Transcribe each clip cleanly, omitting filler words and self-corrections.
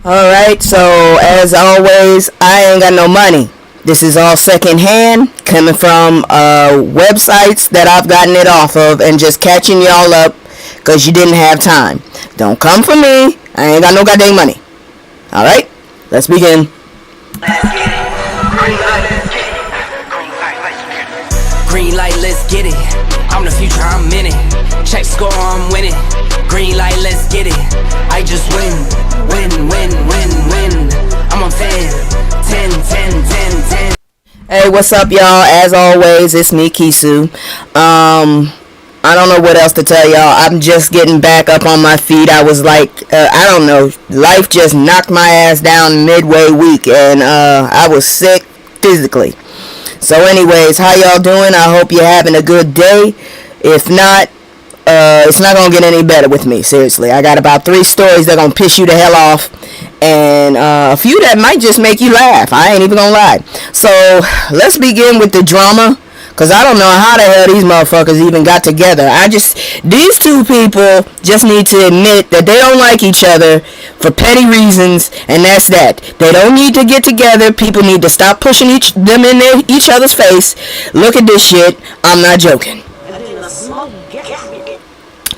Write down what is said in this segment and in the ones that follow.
Alright, so as always, I ain't got no money. This is all secondhand, coming from websites that I've gotten it off of and just catching y'all up because you didn't have time. Don't come for me. I ain't got no goddamn money. Alright, let's begin. Green light, let's get it. I'm the future, I'm in it. Check score, I'm winning. Green light, let's get it. I just win. I'm a fan. 10. Hey, what's up, y'all? As always, it's me, Kisu. I don't know what else to tell y'all. I'm just getting back up on my feet. I was like, I don't know. Life just knocked my ass down midway week, and I was sick physically. So anyways, how y'all doing? I hope you're having a good day. If not, it's not going to get any better with me. Seriously. I got about 3 stories that are going to piss you the hell off. And a few that might just make you laugh. I ain't even going to lie. So let's begin with the drama. Because I don't know how the hell these motherfuckers even got together. These two people just need to admit that they don't like each other for petty reasons, and that's that. They don't need to get together. People need to stop pushing them in each other's face. Look at this shit. I'm not joking.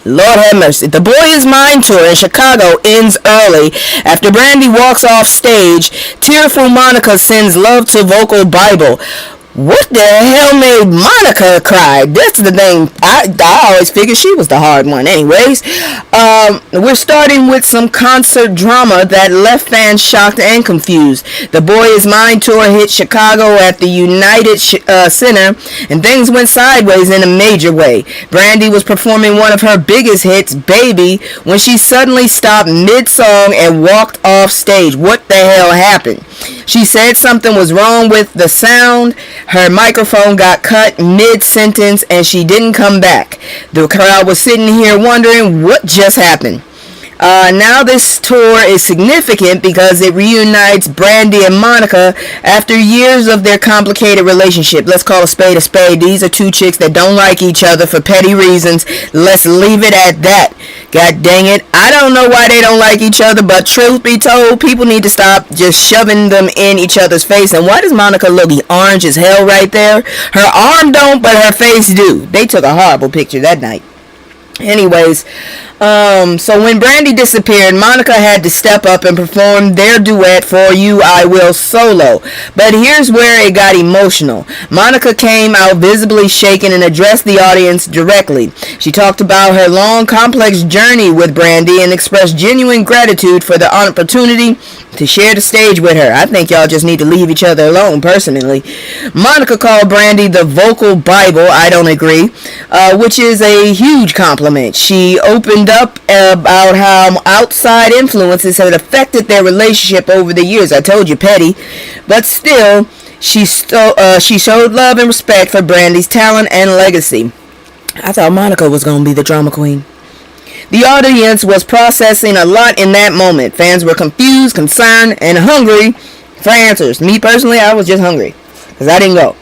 Lord have mercy. The Boy Is Mine tour in Chicago ends early after Brandy walks off stage. Tearful Monica sends love to vocal Bible. What the hell made Monica cry? That's the thing. I always figured she was the hard one. Anyways, we're starting with some concert drama that left fans shocked and confused. The Boy Is Mine tour hit Chicago at the United Center, and things went sideways in a major way. Brandy was performing one of her biggest hits, Baby, when she suddenly stopped mid-song and walked off stage. What the hell happened? She said something was wrong with the sound. Her microphone got cut mid-sentence and she didn't come back. The crowd was sitting here wondering what just happened. Now this tour is significant because it reunites Brandy and Monica after years of their complicated relationship. Let's call a spade a spade. These are two chicks that don't like each other for petty reasons. Let's leave it at that. God dang it. I don't know why they don't like each other, but truth be told, people need to stop just shoving them in each other's face. And why does Monica look orange as hell right there? Her arm don't, but her face do. They took a horrible picture that night. Anyways, so when Brandy disappeared, Monica had to step up and perform their duet For You I Will solo. But here's where it got emotional. Monica came out visibly shaken and addressed the audience directly. She talked about her long, complex journey with Brandy and expressed genuine gratitude for the opportunity to share the stage with her. I think y'all just need to leave each other alone, personally. Monica called Brandy the vocal Bible. I don't agree, which is a huge compliment. She opened up about how outside influences had affected their relationship over the years. I told you, petty. But still, she showed love and respect for Brandy's talent and legacy. I thought Monica was going to be the drama queen. The audience was processing a lot in that moment. Fans were confused, concerned, and hungry for answers. Me personally, I was just hungry because I didn't go.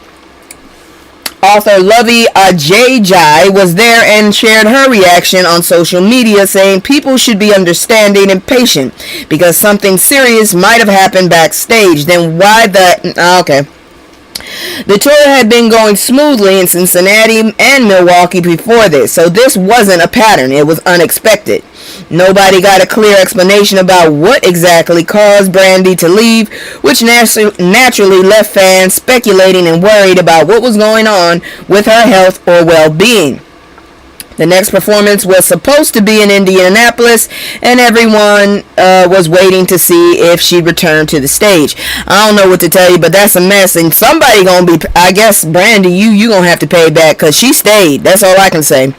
Author Lovey Ajayjai was there and shared her reaction on social media, saying people should be understanding and patient because something serious might have happened backstage. Then why the... Okay. The tour had been going smoothly in Cincinnati and Milwaukee before this, so this wasn't a pattern. It was unexpected. Nobody got a clear explanation about what exactly caused Brandy to leave, which naturally left fans speculating and worried about what was going on with her health or well-being. The next performance was supposed to be in Indianapolis, and everyone was waiting to see if she'd return to the stage. I don't know what to tell you, but that's a mess, and somebody gonna be, I guess, Brandy, you gonna have to pay back, because she stayed. That's all I can say.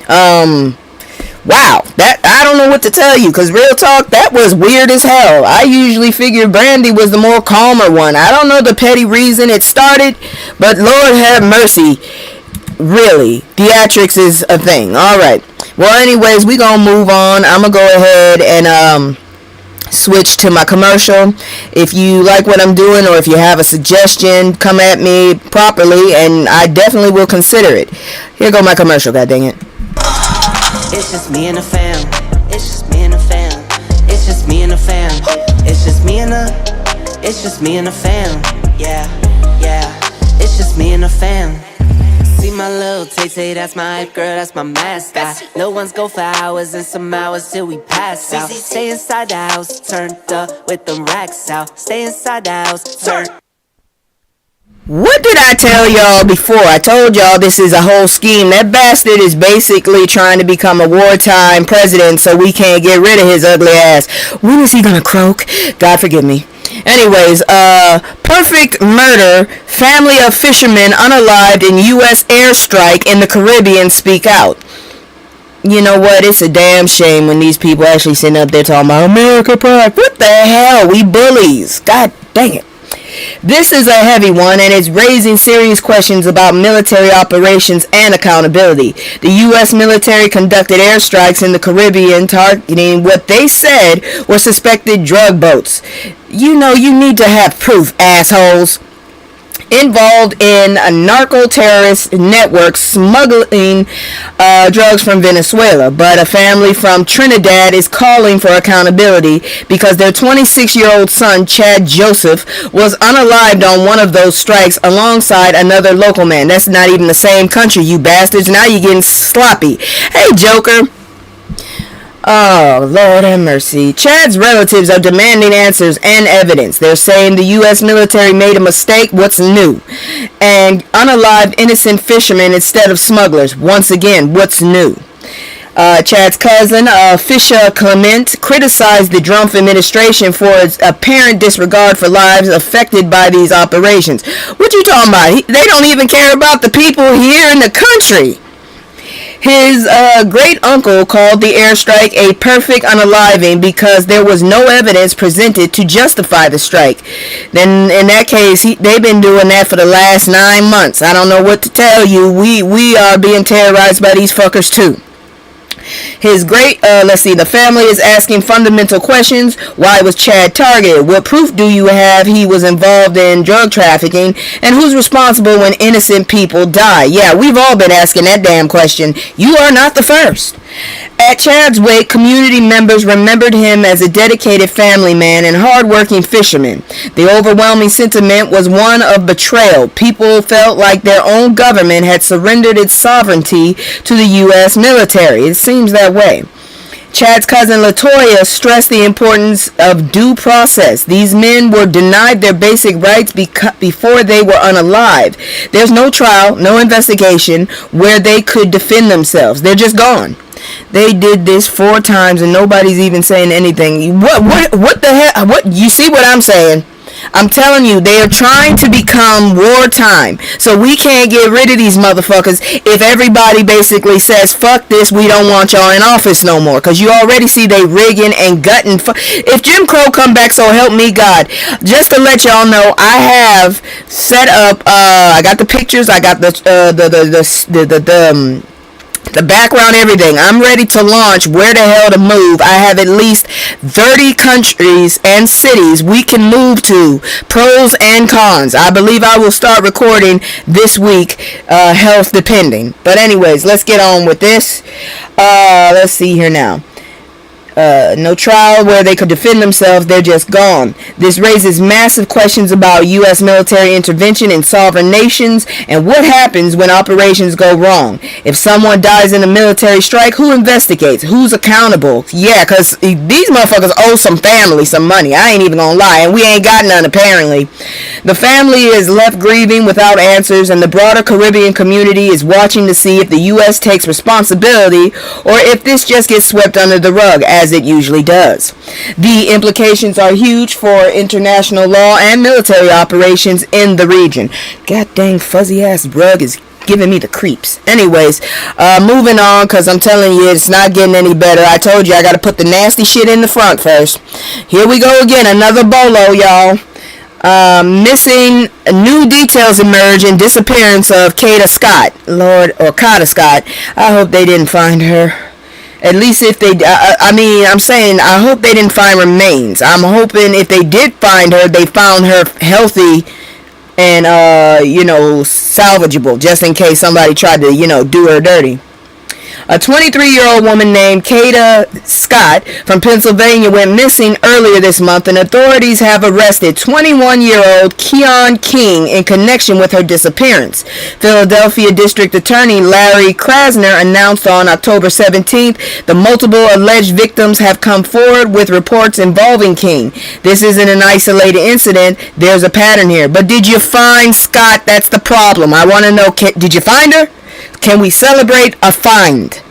Wow, that I don't know what to tell you, because real talk, that was weird as hell. I usually figured Brandy was the more calmer one. I don't know the petty reason it started, but Lord have mercy. Really, theatrics is a thing. Alright, well anyways, we gonna move on. I'm gonna go ahead and switch to my commercial. If you like what I'm doing, or if you have a suggestion, come at me properly and I definitely will consider it. Here go my commercial, god dang it. It's just me and the fam. It's just me and the fam. It's just me and the fam. It's just me and the, it's just me and the fam. Yeah, yeah, it's just me and the fam. See my little Tay-Tay, that's my hype girl, that's my mascot. Little ones go for hours and some hours till we pass out. Stay inside the house, turned up with them racks out. Stay inside the house, turned. What did I tell y'all before? I told y'all this is a whole scheme. That bastard is basically trying to become a wartime president so we can't get rid of his ugly ass. When is he gonna croak? God forgive me. Anyways, perfect murder. Family of fishermen unalived in U.S. airstrike in the Caribbean speak out. You know what? It's a damn shame when these people actually sitting up there talking about America pride. What the hell? We bullies. God dang it. This is a heavy one, and it's raising serious questions about military operations and accountability. The U.S. military conducted airstrikes in the Caribbean targeting what they said were suspected drug boats. You know, you need to have proof, assholes. Involved in a narco-terrorist network smuggling drugs from Venezuela. But a family from Trinidad is calling for accountability because their 26-year-old son, Chad Joseph, was unalived on one of those strikes alongside another local man. That's not even the same country, you bastards. Now you're getting sloppy. Hey, Joker. Oh, Lord have mercy. Chad's relatives are demanding answers and evidence. They're saying the U.S. military made a mistake. What's new? And unalived innocent fishermen instead of smugglers. Once again, what's new? Chad's cousin, Fisher Clement, criticized the Trump administration for its apparent disregard for lives affected by these operations. What you talking about? They don't even care about the people here in the country. His great-uncle called the airstrike a perfect unaliving because there was no evidence presented to justify the strike. Then, in that case, they've been doing that for the last 9 months. I don't know what to tell you. We are being terrorized by these fuckers, too. The family is asking fundamental questions. Why was Chad targeted? What proof do you have he was involved in drug trafficking? And who's responsible when innocent people die? Yeah, we've all been asking that damn question. You are not the first. At Chad's wake, community members remembered him as a dedicated family man and hard-working fisherman. The overwhelming sentiment was one of betrayal. People felt like their own government had surrendered its sovereignty to the U.S. military. It seems that way. Chad's cousin Latoya stressed the importance of due process. These men were denied their basic rights before they were unalived. There's no trial, no investigation where they could defend themselves. They're just gone. They did this 4 times and nobody's even saying anything. What the hell? What, you see what I'm saying? I'm telling you, they are trying to become wartime. So we can't get rid of these motherfuckers if everybody basically says, fuck this, we don't want y'all in office no more. Because you already see they rigging and gutting. If Jim Crow come back, so help me God. Just to let y'all know, I have set up, I got the pictures, I got the background, everything. I'm ready to launch Where the Hell to Move. I have at least 30 countries and cities we can move to, pros and cons. I believe I will start recording this week, health depending. But anyways, let's get on with this. Let's see here now. No trial where they could defend themselves, they're just gone. This raises massive questions about U.S. military intervention in sovereign nations and what happens when operations go wrong. If someone dies in a military strike, who investigates? Who's accountable? Yeah, because these motherfuckers owe some family some money. I ain't even gonna lie, and we ain't got none apparently. The family is left grieving without answers, and the broader Caribbean community is watching to see if the U.S. takes responsibility or if this just gets swept under the rug, as it usually does. The implications are huge for international law and military operations in the region. God dang fuzzy ass rug is giving me the creeps. Anyways, moving on, because I'm telling you, it's not getting any better. I told you I got to put the nasty shit in the front first. Here we go again, another bolo, y'all. Missing new details emerge in disappearance of Kata Scott. Kata Scott. I hope they didn't find her. At least if they, I hope they didn't find remains. I'm hoping if they did find her, they found her healthy and, salvageable, just in case somebody tried to, do her dirty. A 23-year-old woman named Kata Scott from Pennsylvania went missing earlier this month, and authorities have arrested 21-year-old Keon King in connection with her disappearance. Philadelphia District Attorney Larry Krasner announced on October 17th the multiple alleged victims have come forward with reports involving King. This isn't an isolated incident. There's a pattern here. But did you find Scott? That's the problem. I want to know, did you find her? Can we celebrate a find?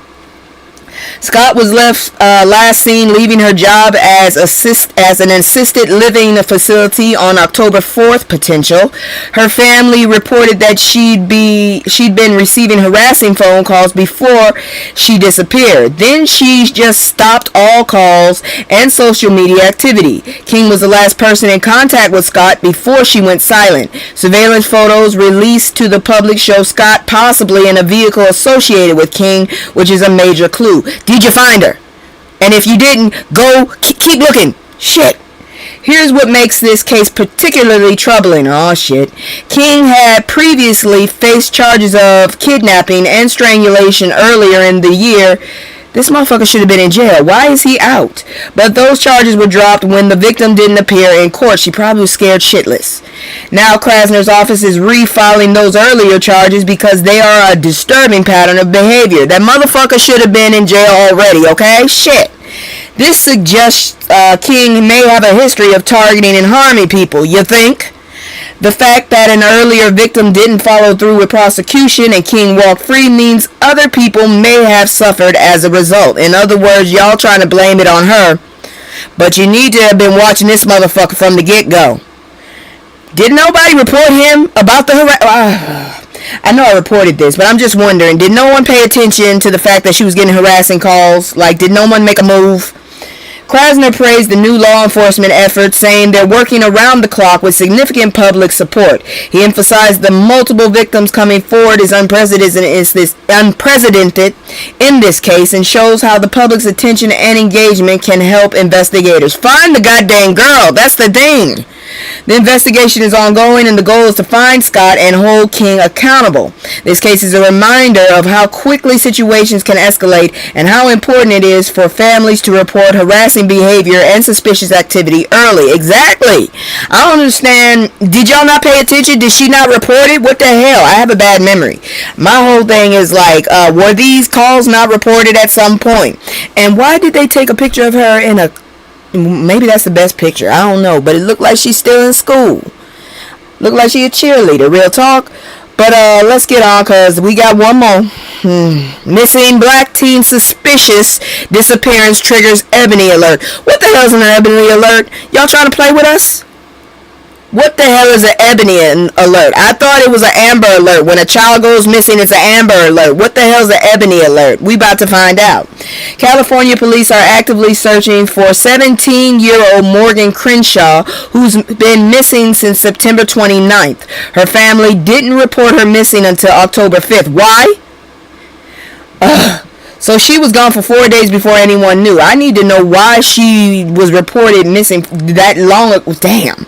Scott was last seen leaving her job as an assisted living facility on October 4th. Potential. Her family reported that she'd been receiving harassing phone calls before she disappeared. Then she just stopped all calls and social media activity. King was the last person in contact with Scott before she went silent. Surveillance photos released to the public show Scott possibly in a vehicle associated with King, which is a major clue. Did you find her? And if you didn't, go keep looking. Shit. Here's what makes this case particularly troubling. Oh shit. King had previously faced charges of kidnapping and strangulation earlier in the year. This motherfucker should have been in jail. Why is he out? But those charges were dropped when the victim didn't appear in court. She probably was scared shitless. Now Krasner's office is refiling those earlier charges because they are a disturbing pattern of behavior. That motherfucker should have been in jail already, okay? Shit. This suggests King may have a history of targeting and harming people, you think? The fact that an earlier victim didn't follow through with prosecution and King walked free means other people may have suffered as a result. In other words, y'all trying to blame it on her, but you need to have been watching this motherfucker from the get-go. Did nobody report him about the I know I reported this, but I'm just wondering, did no one pay attention to the fact that she was getting harassing calls? Like, did no one make a move? Krasner praised the new law enforcement efforts, saying they're working around the clock with significant public support. He emphasized the multiple victims coming forward is unprecedented in this case and shows how the public's attention and engagement can help investigators. Find the goddamn girl. That's the thing. The investigation is ongoing and the goal is to find Scott and hold King accountable. This case is a reminder of how quickly situations can escalate and how important it is for families to report harassing behavior and suspicious activity early. Exactly. I don't understand. Did y'all not pay attention? Did she not report it? What the hell? I have a bad memory. My whole thing is like, were these calls not reported at some point? And why did they take a picture of her in a... Maybe that's the best picture. I don't know. But it looked like she's still in school. Looked like she a cheerleader. Real talk. But let's get on because we got one more. Missing black teen suspicious disappearance triggers Ebony alert. What the hell is an Ebony alert? Y'all trying to play with us? What the hell is an Ebony alert? I thought it was an Amber alert. When a child goes missing, it's an Amber alert. What the hell is an Ebony alert? We about to find out. California police are actively searching for 17-year-old Morgan Crenshaw, who's been missing since September 29th. Her family didn't report her missing until October 5th. Why? So she was gone for 4 days before anyone knew. I need to know why she was reported missing that long ago. Damn.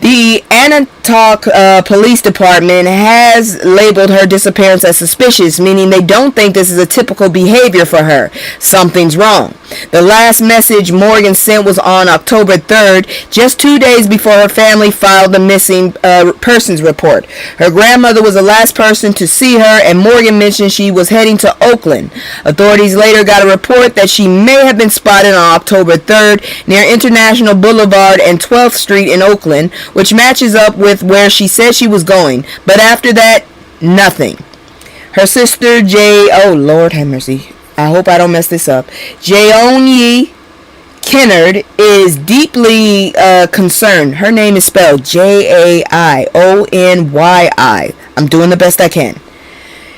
The Anatoc Police Department has labeled her disappearance as suspicious, meaning they don't think this is a typical behavior for her. Something's wrong. The last message Morgan sent was on October 3rd, just 2 days before her family filed the missing persons report. Her grandmother was the last person to see her, and Morgan mentioned she was heading to Oakland. Authorities later got a report that she may have been spotted on October 3rd near International Boulevard and 12th Street in Oakland, which matches up with where she said she was going. But after that, nothing. Her sister, oh Lord have mercy, I hope I don't mess this up, Jaonyi Kennard is deeply concerned. Her name is spelled Jaionyi. I'm doing the best I can.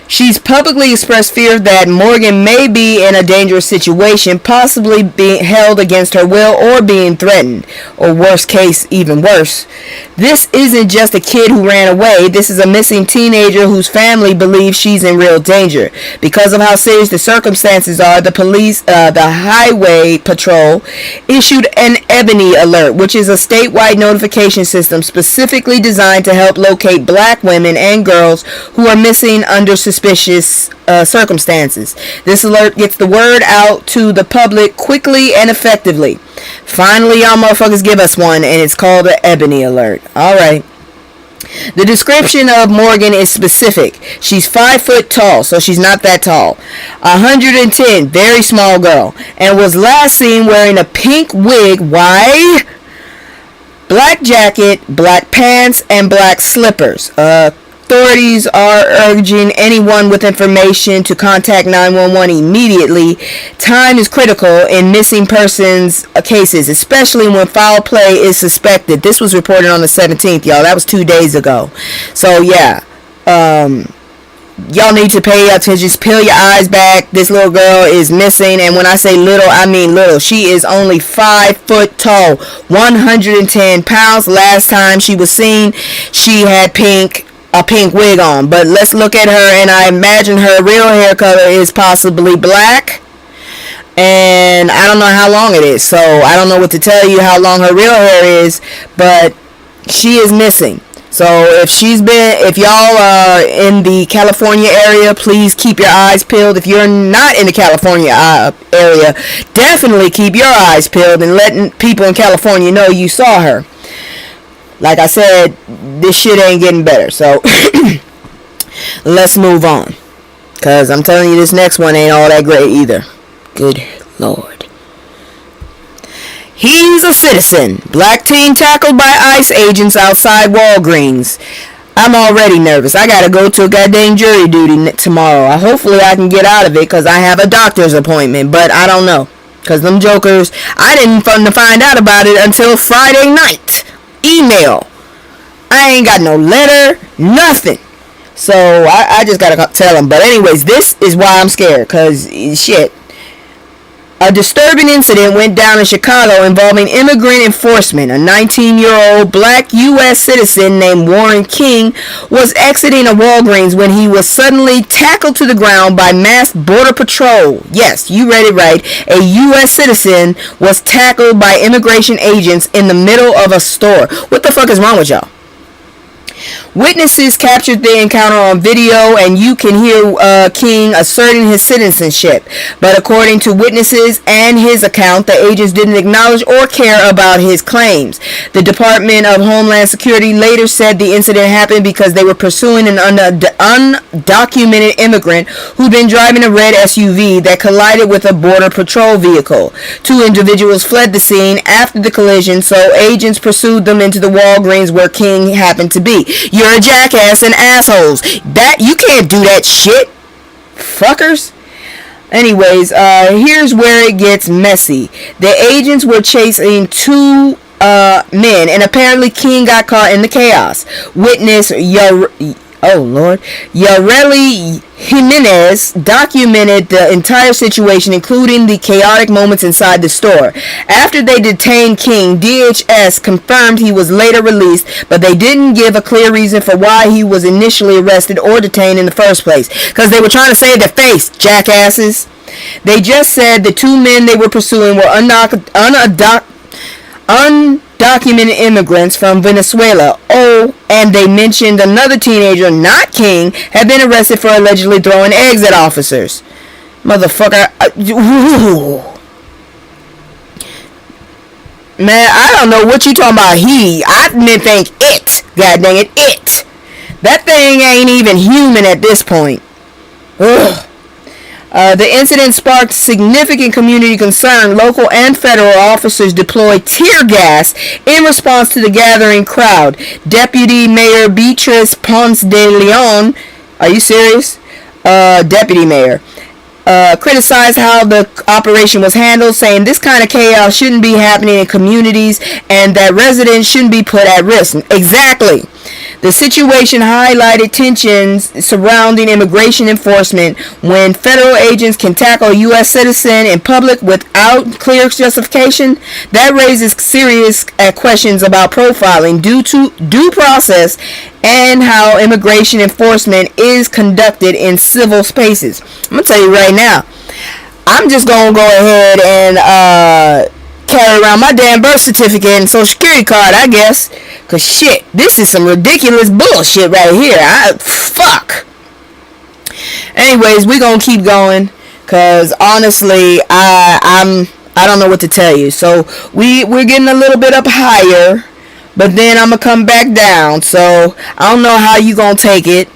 She's publicly expressed fear that Morgan may be in a dangerous situation, possibly being held against her will or being threatened, or worst case, even worse. This isn't just a kid who ran away. This is a missing teenager whose family believes she's in real danger. Because of how serious the circumstances are, the police, the Highway Patrol, issued an Ebony Alert, which is a statewide notification system specifically designed to help locate black women and girls who are missing under suspicion suspicious circumstances. This alert gets the word out to the public quickly and effectively. Finally, y'all motherfuckers give us one, and it's called the Ebony Alert. Alright. The description of Morgan is specific. She's 5 foot tall, so she's not that tall. 110, very small girl, and was last seen wearing a pink wig. Why? Black jacket, black pants, and black slippers. Authorities are urging anyone with information to contact 911 immediately. Time is critical in missing persons cases, especially when foul play is suspected. This was reported on the 17th, y'all. That was 2 days ago. So, yeah. Y'all need to pay attention. Just peel your eyes back. This little girl is missing. And when I say little, I mean little. She is only 5 foot tall. 110 pounds. Last time she was seen, she had a pink wig on. But let's look at her, and I imagine her real hair color is possibly black, and I don't know how long it is, so I don't know what to tell you how long her real hair is, but she is missing. So if y'all are in the California area, please keep your eyes peeled. If you're not in the California area, definitely keep your eyes peeled and letting people in California know you saw her. Like I said, this shit ain't getting better. So, let's move on. Because I'm telling you, this next one ain't all that great either. Good Lord. He's a citizen. Black teen tackled by ICE agents outside Walgreens. I'm already nervous. I gotta go to a goddamn jury duty tomorrow. Hopefully I can get out of it because I have a doctor's appointment. But I don't know. Because them jokers, I didn't find out about it until Friday night. Email. I ain't got no letter, nothing. So I just gotta tell them. But anyways, this is why I'm scared, cause shit. A disturbing incident went down in Chicago involving immigrant enforcement. A 19-year-old black U.S. citizen named Warren King was exiting a Walgreens when he was suddenly tackled to the ground by masked Border Patrol. Yes, you read it right. A U.S. citizen was tackled by immigration agents in the middle of a store. What the fuck is wrong with y'all? Witnesses captured the encounter on video, and you can hear King asserting his citizenship. But according to witnesses and his account, the agents didn't acknowledge or care about his claims. The Department of Homeland Security later said the incident happened because they were pursuing an undocumented immigrant who'd been driving a red SUV that collided with a Border Patrol vehicle. 2 individuals fled the scene after the collision, so agents pursued them into the Walgreens where King happened to be. You're a jackass and assholes. That you can't do that shit, fuckers. Anyways, here's where it gets messy. The agents were chasing 2 men, and apparently King got caught in the chaos. Witness Yareli Jimenez documented the entire situation, including the chaotic moments inside the store. After they detained King, DHS confirmed he was later released, but they didn't give a clear reason for why he was initially arrested or detained in the first place. Because they were trying to save their face, jackasses. They just said the 2 men they were pursuing were undocumented immigrants from Venezuela. Oh, and they mentioned another teenager, not King, had been arrested for allegedly throwing eggs at officers. Motherfucker. Man, I don't know what you talking about. I didn't think it. God dang it, it. That thing ain't even human at this point. Ugh. The incident sparked significant community concern. Local and federal officers deployed tear gas in response to the gathering crowd. Deputy Mayor Beatrice Ponce de Leon, are you serious? Deputy Mayor, criticized how the operation was handled, saying this kind of chaos shouldn't be happening in communities and that residents shouldn't be put at risk. Exactly. The situation highlighted tensions surrounding immigration enforcement. When federal agents can tackle a U.S. citizen in public without clear justification, that raises serious questions about profiling, due process, and how immigration enforcement is conducted in civil spaces. I'm going to tell you right now, I'm just going to go ahead and carry around my damn birth certificate and social security card, I guess. Cause shit, this is some ridiculous bullshit right here. Fuck. Anyways, we gonna keep going, cause honestly, I don't know what to tell you. So we're getting a little bit up higher, but then I'm gonna come back down. So I don't know how you gonna take it.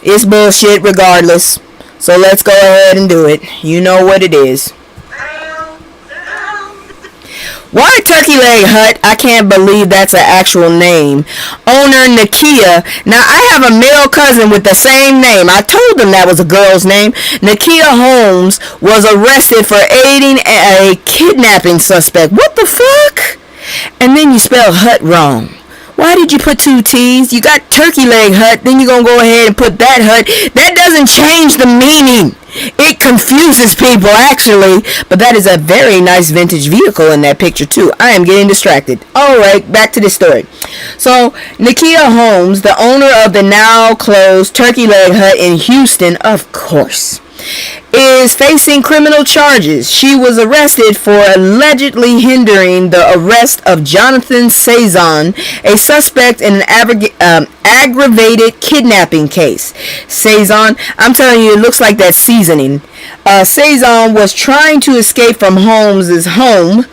It's bullshit regardless. So let's go ahead and do it. You know what it is. Why Turkey Leg Hut? I can't believe that's an actual name. Owner Nakia. Now, I have a male cousin with the same name. I told them that was a girl's name. Nakia Holmes was arrested for aiding a kidnapping suspect. What the fuck? And then you spell Hut wrong. Why did you put two T's? You got Turkey Leg Hut, then you're going to go ahead and put that Hut. That doesn't change the meaning. It confuses people, actually. But that is a very nice vintage vehicle in that picture, too. I am getting distracted. Alright, back to this story. So, Nakia Holmes, the owner of the now closed Turkey Leg Hut in Houston, of course, is facing criminal charges. She was arrested for allegedly hindering the arrest of Jonathan Cezanne, a suspect in an aggravated kidnapping case. Cezanne, I'm telling you, it looks like that seasoning. Cezanne was trying to escape from Holmes' home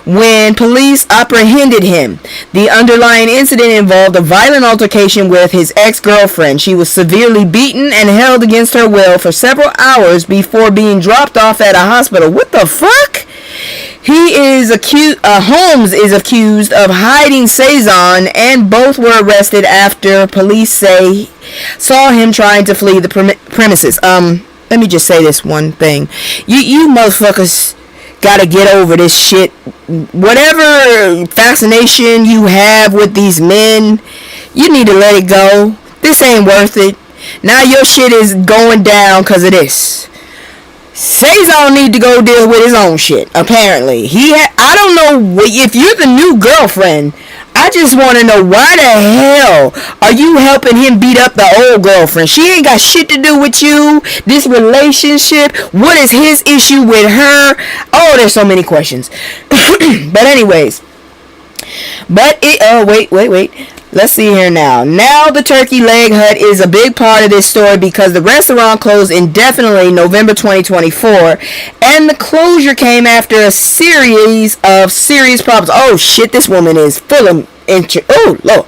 when police apprehended him. The underlying incident involved a violent altercation with his ex-girlfriend. She was severely beaten and held against her will for several hours before being dropped off at a hospital. What the fuck? Holmes is accused of hiding Cezanne, and both were arrested after police saw him trying to flee the premises. Let me just say this one thing. You motherfuckers gotta get over this shit. Whatever fascination you have with these men, you need to let it go. This ain't worth it. Now your shit is going down because of this. Cezanne need to go deal with his own shit, apparently. I don't know if you're the new girlfriend. I just want to know, why the hell are you helping him beat up the old girlfriend? She ain't got shit to do with you. This relationship. What is his issue with her? Oh, there's so many questions. But anyways. Wait. Let's see here now. Now the Turkey Leg Hut is a big part of this story because the restaurant closed indefinitely November 2024, and the closure came after a series of serious problems. Oh shit, this woman is full of oh Lord.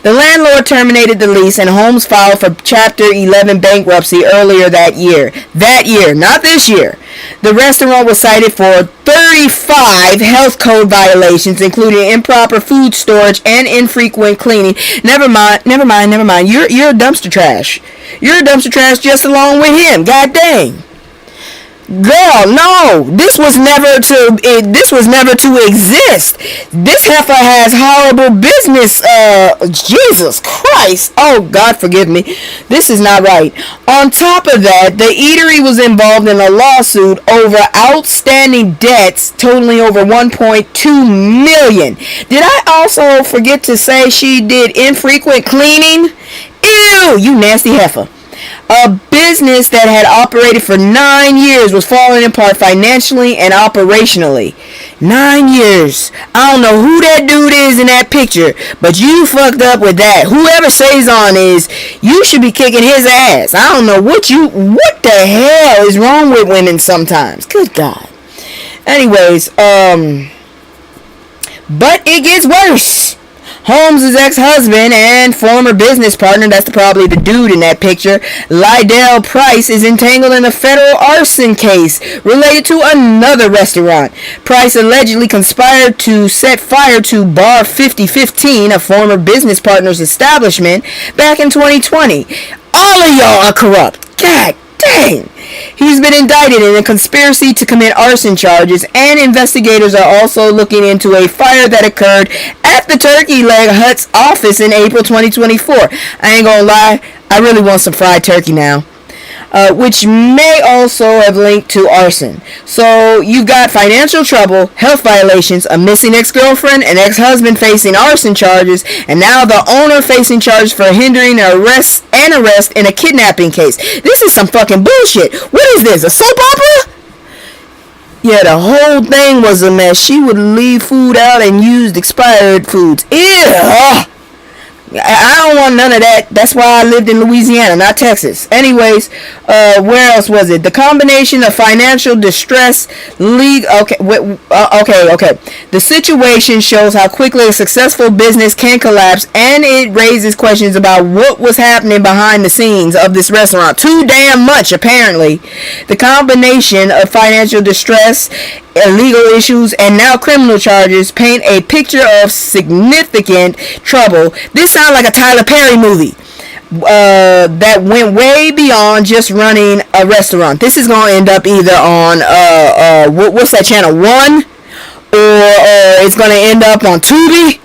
The landlord terminated the lease, and Holmes filed for Chapter 11 bankruptcy earlier that year. That year, not this year. The restaurant was cited for 35 health code violations, including improper food storage and infrequent cleaning. Never mind. You're a dumpster trash. You're a dumpster trash just along with him. God dang. Girl, no, this was never to exist. This heifer has horrible business. Jesus Christ. Oh, God forgive me. This is not right. On top of that, the eatery was involved in a lawsuit over outstanding debts totaling over $1.2 million. Did I also forget to say she did infrequent cleaning? Ew, you nasty heifer. A business that had operated for 9 years was falling apart financially and operationally. 9 years. I don't know who that dude is in that picture, but you fucked up with that. Whoever Cezanne is, you should be kicking his ass. I don't know what the hell is wrong with women sometimes. Good God. Anyways, but it gets worse. Holmes' ex-husband and former business partner, that's probably the dude in that picture, Lydell Price, is entangled in a federal arson case related to another restaurant. Price allegedly conspired to set fire to Bar 5015, a former business partner's establishment, back in 2020. All of y'all are corrupt. God dang. He's been indicted in a conspiracy to commit arson charges, and investigators are also looking into a fire that occurred at the Turkey Leg Hut's office in April 2024. I ain't gonna lie, I really want some fried turkey now. Which may also have linked to arson. So you've got financial trouble, health violations, a missing ex-girlfriend, an ex-husband facing arson charges, and now the owner facing charges for hindering an arrest in a kidnapping case. This is some fucking bullshit. What is this, a soap opera? Yeah, the whole thing was a mess. She would leave food out and used expired foods. Ew! I don't want none of that. That's why I lived in Louisiana, not Texas. Anyways, where else was it? The combination of financial distress, okay. The situation shows how quickly a successful business can collapse, and it raises questions about what was happening behind the scenes of this restaurant. Too damn much, apparently. The combination of financial distress, legal issues, and now criminal charges paint a picture of significant trouble. This sounds like a Tyler Perry movie that went way beyond just running a restaurant. This is gonna end up either on what's that channel, One, or it's gonna end up on Tubi.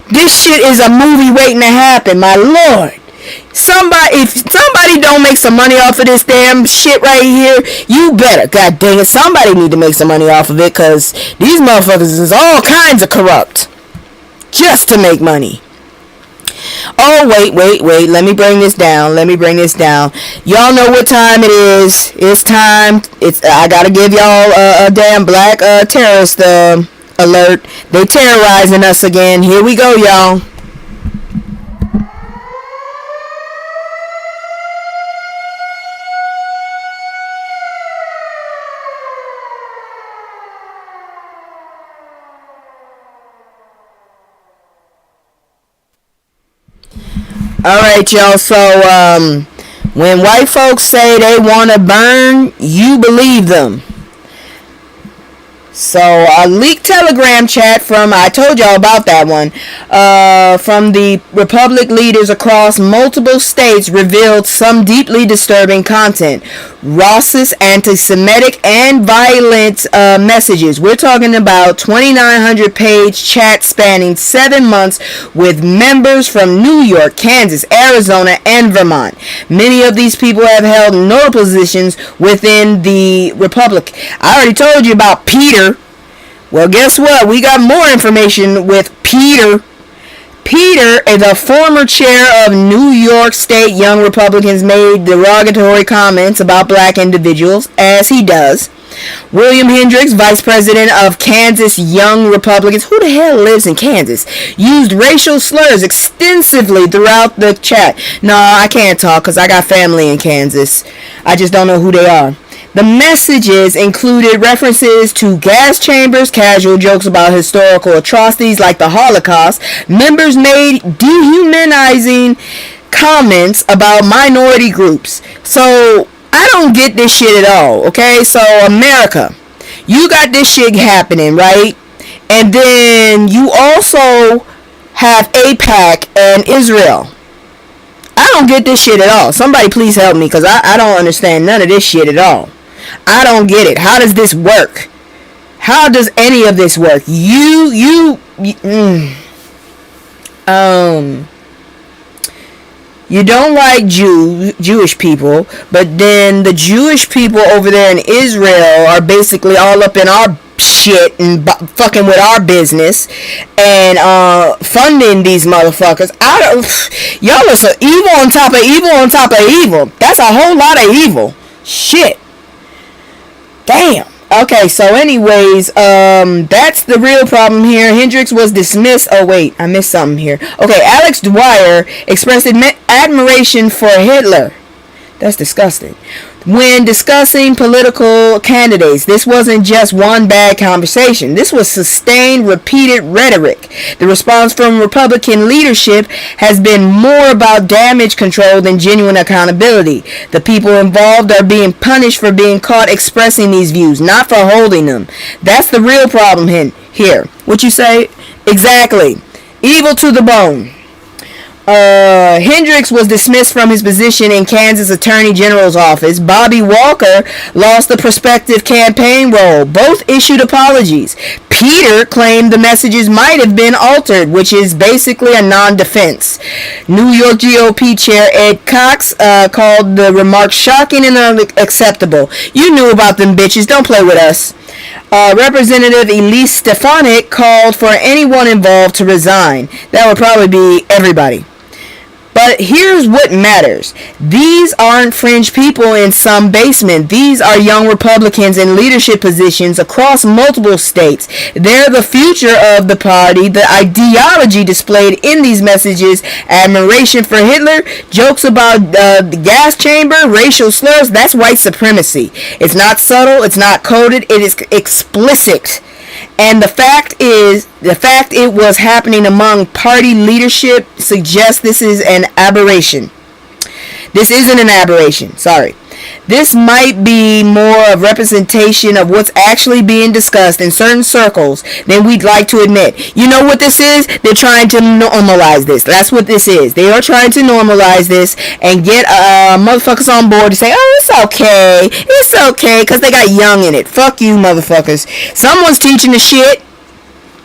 This shit is a movie waiting to happen, my lord. If somebody don't make some money off of this damn shit right here, you better. God dang it, somebody need to make some money off of it, because these motherfuckers is all kinds of corrupt just to make money. Oh, wait. Let me bring this down. Y'all know what time it is. It's time. I gotta give y'all a damn black terrorist alert. They terrorizing us again. Here we go, y'all. Alright, y'all, so when white folks say they want to burn, you believe them. So a leaked Telegram chat I told y'all about that one, from the Republic leaders across multiple states revealed some deeply disturbing content. Racist, anti-Semitic, and violent messages. We're talking about 2,900 page chat spanning 7 months with members from New York, Kansas, Arizona, and Vermont. Many of these people have held notable positions within the Republic. I already told you about Peter. Well, guess what? We got more information with Peter. Peter, the former chair of New York State Young Republicans, made derogatory comments about black individuals, as he does. William Hendricks, vice president of Kansas Young Republicans, who the hell lives in Kansas, used racial slurs extensively throughout the chat. No, I can't talk because I got family in Kansas. I just don't know who they are. The messages included references to gas chambers, casual jokes about historical atrocities like the Holocaust. Members made dehumanizing comments about minority groups. So, I don't get this shit at all, okay? So, America, you got this shit happening, right? And then you also have AIPAC and Israel. I don't get this shit at all. Somebody please help me, because I don't understand none of this shit at all. I don't get it. How does this work? How does any of this work? You don't like Jewish people, but then the Jewish people over there in Israel are basically all up in our shit and fucking with our business and funding these motherfuckers. Y'all are so evil on top of evil on top of evil. That's a whole lot of evil. Shit. Damn. Okay, so anyways, that's the real problem here. Hendricks was dismissed. Oh, wait, I missed something here. Okay, Alex Dwyer expressed admiration for Hitler. That's disgusting. When discussing political candidates, this wasn't just one bad conversation. This was sustained, repeated rhetoric. The response from Republican leadership has been more about damage control than genuine accountability. The people involved are being punished for being caught expressing these views, not for holding them. That's the real problem here. What you say? Exactly. Evil to the bone. Hendricks was dismissed from his position in Kansas Attorney General's office. Bobby Walker lost the prospective campaign role. Both issued apologies. Peter claimed the messages might have been altered, which is basically a non-defense. New York GOP Chair Ed Cox called the remarks shocking and unacceptable. You knew about them bitches. Don't play with us. Representative Elise Stefanik called for anyone involved to resign. That would probably be everybody. But here's what matters. These aren't fringe people in some basement. These are young Republicans in leadership positions across multiple states. They're the future of the party. The ideology displayed in these messages, admiration for Hitler, jokes about the gas chamber, racial slurs, that's white supremacy. It's not subtle, it's not coded, it is explicit. And the fact it was happening among party leadership suggests this is an aberration. This isn't an aberration, sorry. This might be more of representation of what's actually being discussed in certain circles than we'd like to admit. You know what this is? They're trying to normalize this. That's what this is. They are trying to normalize this and get motherfuckers on board to say, oh, it's okay, because they got young in it. Fuck you, motherfuckers. Someone's teaching the shit.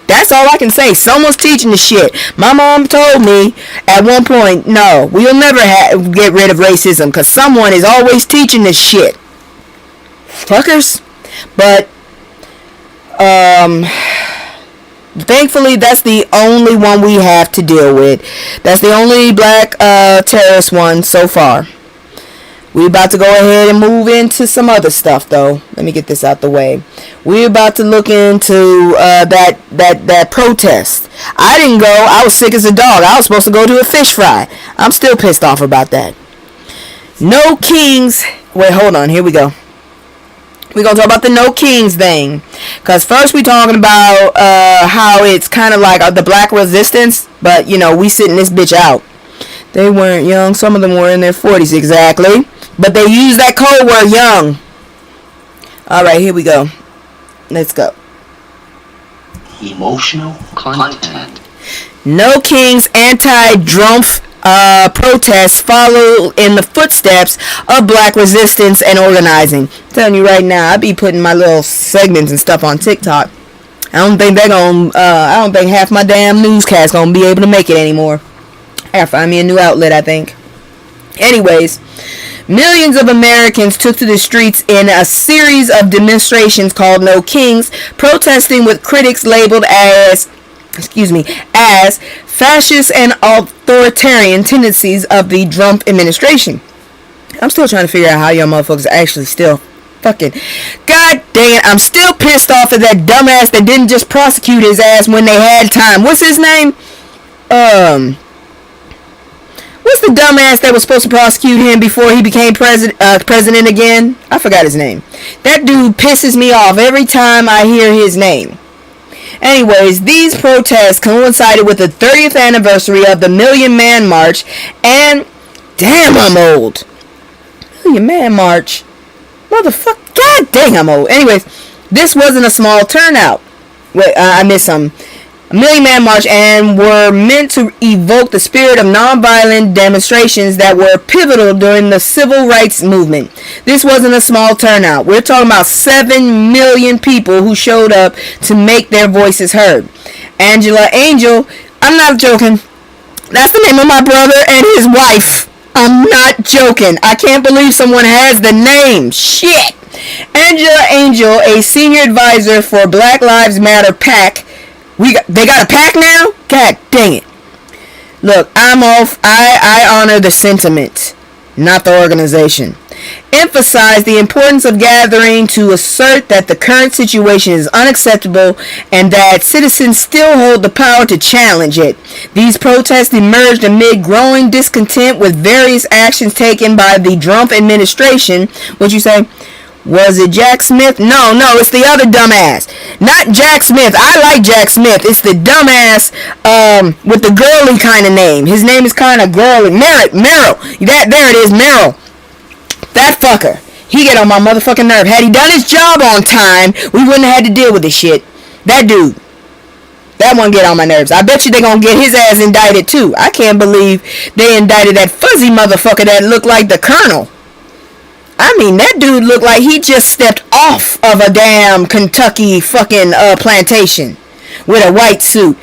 That's all I can say. Someone's teaching the shit. My mom told me at one point, no, we'll never get rid of racism because someone is always teaching this shit. Fuckers. But, thankfully, that's the only one we have to deal with. That's the only black terrorist one so far. We're about to go ahead and move into some other stuff, though. Let me get this out the way. We're about to look into that protest. I didn't go. I was sick as a dog. I was supposed to go to a fish fry. I'm still pissed off about that. No Kings. Wait, hold on. Here we go. We're going to talk about the No Kings thing. Because first we're talking about how it's kind of like the black resistance. But, you know, we sitting this bitch out. They weren't young. Some of them were in their 40s exactly. But they use that code word young. Alright, here we go. Let's go. Emotional content. No King's anti-Drumpf protests follow in the footsteps of black resistance and organizing. I'm telling you right now, I be putting my little segments and stuff on TikTok. I don't think half my damn newscast gonna be able to make it anymore. I gotta find me a new outlet, I think. Anyways, millions of Americans took to the streets in a series of demonstrations called No Kings, protesting with critics labeled as fascist and authoritarian tendencies of the Trump administration. I'm still trying to figure out how y'all motherfuckers actually still fucking... God dang it, I'm still pissed off at that dumbass that didn't just prosecute his ass when they had time. What's his name? What's the dumbass that was supposed to prosecute him before he became president again? I forgot his name. That dude pisses me off every time I hear his name. Anyways, these protests coincided with the 30th anniversary of the Million Man March, and damn, I'm old. Million Man March. Motherfucker, god dang, I'm old. Anyways, this wasn't a small turnout. Wait, I missed some. A Million Man March, and were meant to evoke the spirit of nonviolent demonstrations that were pivotal during the civil rights movement. This wasn't a small turnout. We're talking about 7 million people who showed up to make their voices heard. Angela Angel, I'm not joking. That's the name of my brother and his wife. I'm not joking. I can't believe someone has the name. Shit. Angela Angel, a senior advisor for Black Lives Matter PAC. They got a PAC now? God dang it. Look, I honor the sentiment, not the organization. Emphasize the importance of gathering to assert that the current situation is unacceptable and that citizens still hold the power to challenge it. These protests emerged amid growing discontent with various actions taken by the Trump administration. What'd you say? Was it Jack Smith? No, it's the other dumbass. Not Jack Smith. I like Jack Smith. It's the dumbass with the girly kind of name. His name is kind of girly. Merrill. There it is, Merrill. That fucker. He get on my motherfucking nerve. Had he done his job on time, we wouldn't have had to deal with this shit. That dude. That one get on my nerves. I bet you they gonna get his ass indicted too. I can't believe they indicted that fuzzy motherfucker that looked like the colonel. I mean, that dude looked like he just stepped off of a damn Kentucky fucking plantation with a white suit.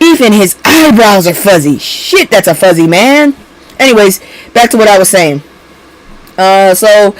Even his eyebrows are fuzzy. Shit, that's a fuzzy man. Anyways, back to what I was saying. So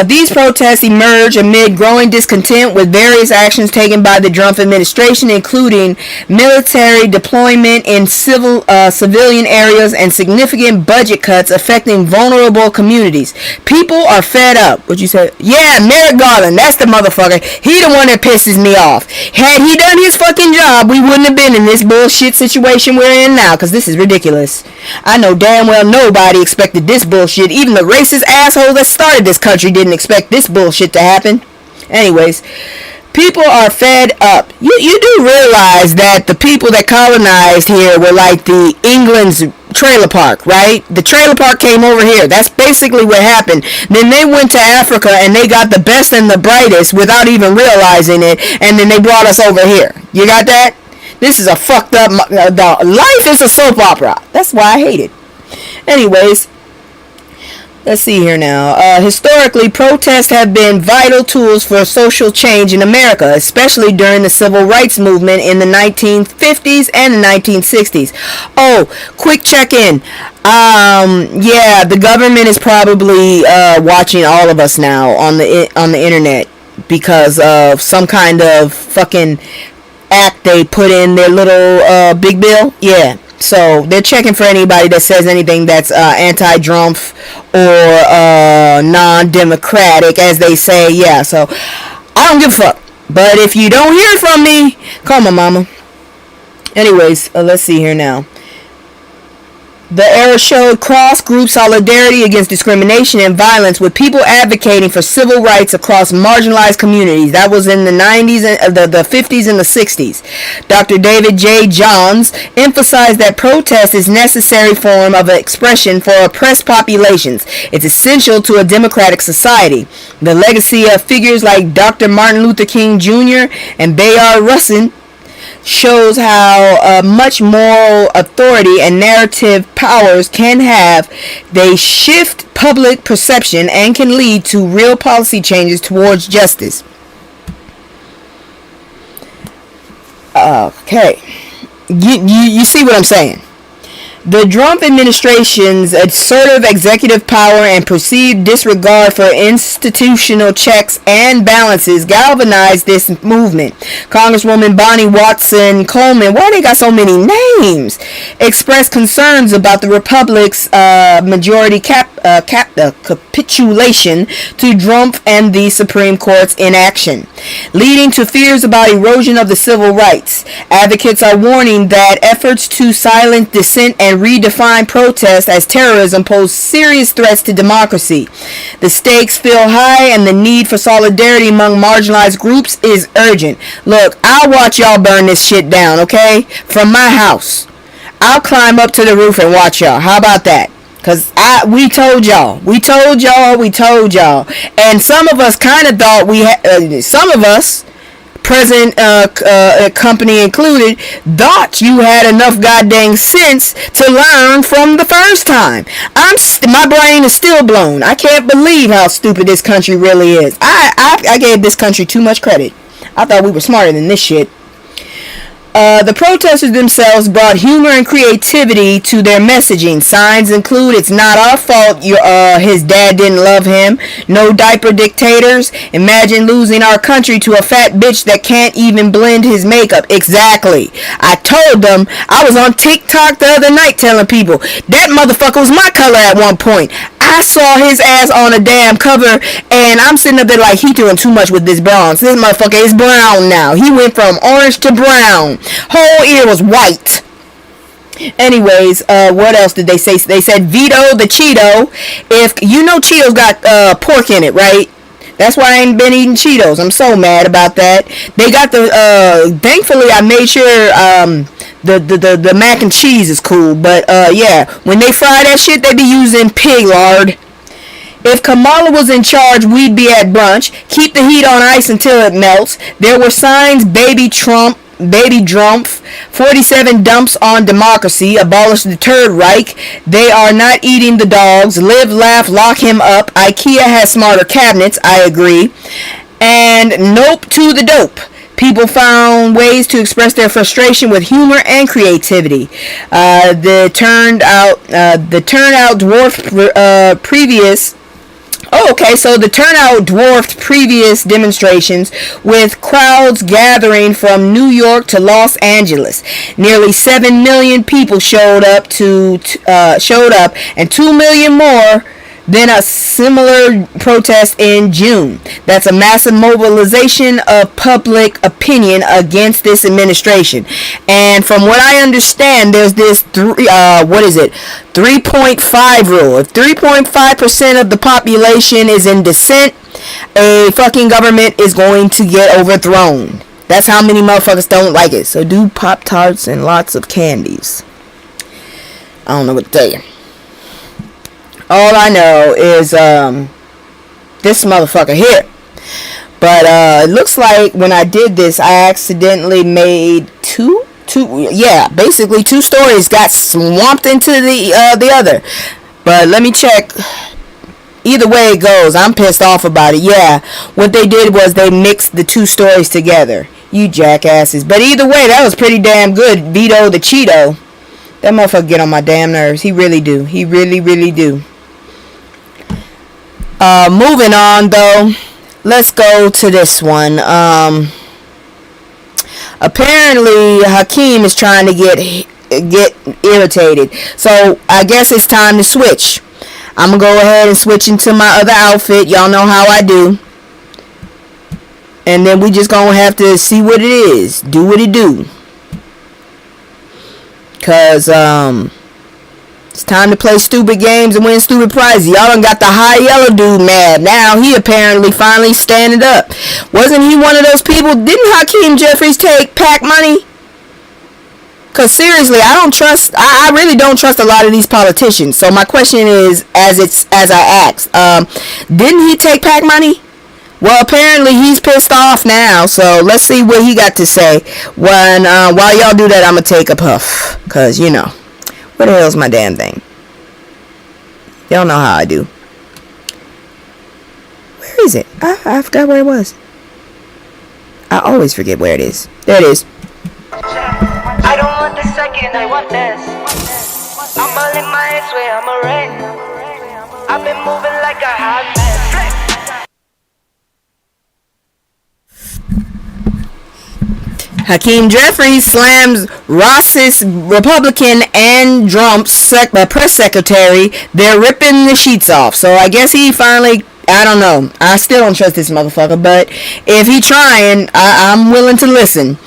These protests emerge amid growing discontent with various actions taken by the Trump administration, including military deployment in civilian areas and significant budget cuts affecting vulnerable communities. People are fed up. What you say? Yeah, Merrick Garland, that's the motherfucker. He the one that pisses me off. Had he done his fucking job, we wouldn't have been in this bullshit situation we're in now, because this is ridiculous. I know damn well nobody expected this bullshit. Even the racist asshole that started this country didn't expect this bullshit to happen. Anyways, people are fed up. You do realize that the people that colonized here were like the England's trailer park, right? The trailer park came over here. That's basically what happened. Then they went to Africa and they got the best and the brightest without even realizing it, and then they brought us over here. You got that? This is a fucked up... life is a soap opera. That's why I hate it. Anyways, let's see here now. Historically, protests have been vital tools for social change in America, especially during the civil rights movement in the 1950s and the 1960s. Oh, quick check-in. Yeah, the government is probably watching all of us now on the internet because of some kind of fucking act they put in their little big bill. Yeah. So they're checking for anybody that says anything that's anti-Trump or non-democratic, as they say. Yeah, so I don't give a fuck. But if you don't hear from me, call my mama. Anyways, let's see here now. The era showed cross-group solidarity against discrimination and violence, with people advocating for civil rights across marginalized communities. That was in the 90s, and the 50s and the 60s. Dr. David J. Johns emphasized that protest is a necessary form of expression for oppressed populations. It's essential to a democratic society. The legacy of figures like Dr. Martin Luther King Jr. and Bayard Rustin shows how much moral authority and narrative powers can have. They shift public perception and can lead to real policy changes towards justice. Okay. You see what I'm saying? The Trump administration's assertive executive power and perceived disregard for institutional checks and balances galvanized this movement. Congresswoman Bonnie Watson Coleman, why they got so many names, expressed concerns about the Republic's majority capitulation to Trump and the Supreme Court's inaction, leading to fears about erosion of the civil rights. Advocates are warning that efforts to silence dissent and redefine protest as terrorism pose serious threats to democracy. The stakes feel high and the need for solidarity among marginalized groups is urgent. Look, I'll watch y'all burn this shit down, okay? From my house. I'll climb up to the roof and watch y'all. How about that? Because we told y'all. And some of us kind of thought some of us, present company included, thought you had enough goddamn sense to learn from the first time. My brain is still blown. I can't believe how stupid this country really is. I gave this country too much credit. I thought we were smarter than this shit. The protesters themselves brought humor and creativity to their messaging. Signs include, "It's not our fault his dad didn't love him," "No diaper dictators," "Imagine losing our country to a fat bitch that can't even blend his makeup." Exactly. I told them, I was on TikTok the other night telling people, that motherfucker was my color at one point. I saw his ass on a damn cover, and I'm sitting up there like, he doing too much with this bronze. This motherfucker is brown now. He went from orange to brown. Whole ear was white. Anyways, what else did they say? They said veto the Cheeto. If you know Cheetos got pork in it, right? That's why I ain't been eating Cheetos. I'm so mad about that. They got the thankfully I made sure the mac and cheese is cool, but yeah, when they fry that shit, they be using pig lard. If Kamala was in charge, we'd be at brunch. Keep the heat on ice until it melts. There were signs, baby Trump, 47 dumps on democracy, abolish the Third Reich, they are not eating the dogs, live, laugh, lock him up, IKEA has smarter cabinets, I agree, and nope to the dope. People found ways to express their frustration with humor and creativity. The turnout dwarfed previous Oh, okay, so the turnout dwarfed previous demonstrations, with crowds gathering from New York to Los Angeles. Nearly 7 million people showed up, and 2 million more than a similar protest in June. That's a massive mobilization of public opinion against this administration. And from what I understand, there's this 3.5 rule. If 3.5% of the population is in dissent, a fucking government is going to get overthrown. That's how many motherfuckers don't like it. So do Pop-Tarts and lots of candies. I don't know what to tell you. All I know is this motherfucker here. But it looks like when I did this, I accidentally made basically two stories got swamped into the other. But let me check. Either way it goes, I'm pissed off about it. Yeah, what they did was they mixed the two stories together. You jackasses. But either way, that was pretty damn good. Vito the Cheeto. That motherfucker get on my damn nerves. He really do. He really, really do. Moving on though, let's go to this one. Apparently Hakeem is trying to get irritated, so I guess it's time to switch. I'm gonna go ahead and switch into my other outfit. Y'all know how I do, and then we just gonna have to see what it is, do what it do, cause it's time to play stupid games and win stupid prizes. Y'all done got the high yellow dude mad. Now he apparently finally standing up. Wasn't he one of those people? Didn't Hakeem Jeffries take PAC money? Cause seriously, I really don't trust a lot of these politicians. So my question is, as I asked, didn't he take PAC money? Well, apparently he's pissed off now. So let's see what he got to say. While y'all do that, I'm gonna take a puff. Cause you know. Where the hell's my damn thing? Y'all know how I do. Where is it? I forgot where it was. I always forget where it is. There it is. I don't want the second, I want this. I'm all in my head, swear I'm a ring. I've been moving like a hot mess. Hakeem Jeffries slams racist Republican and Trump's press secretary. They're ripping the sheets off. So I guess he finally, I don't know. I still don't trust this motherfucker. But if he trying, I'm willing to listen.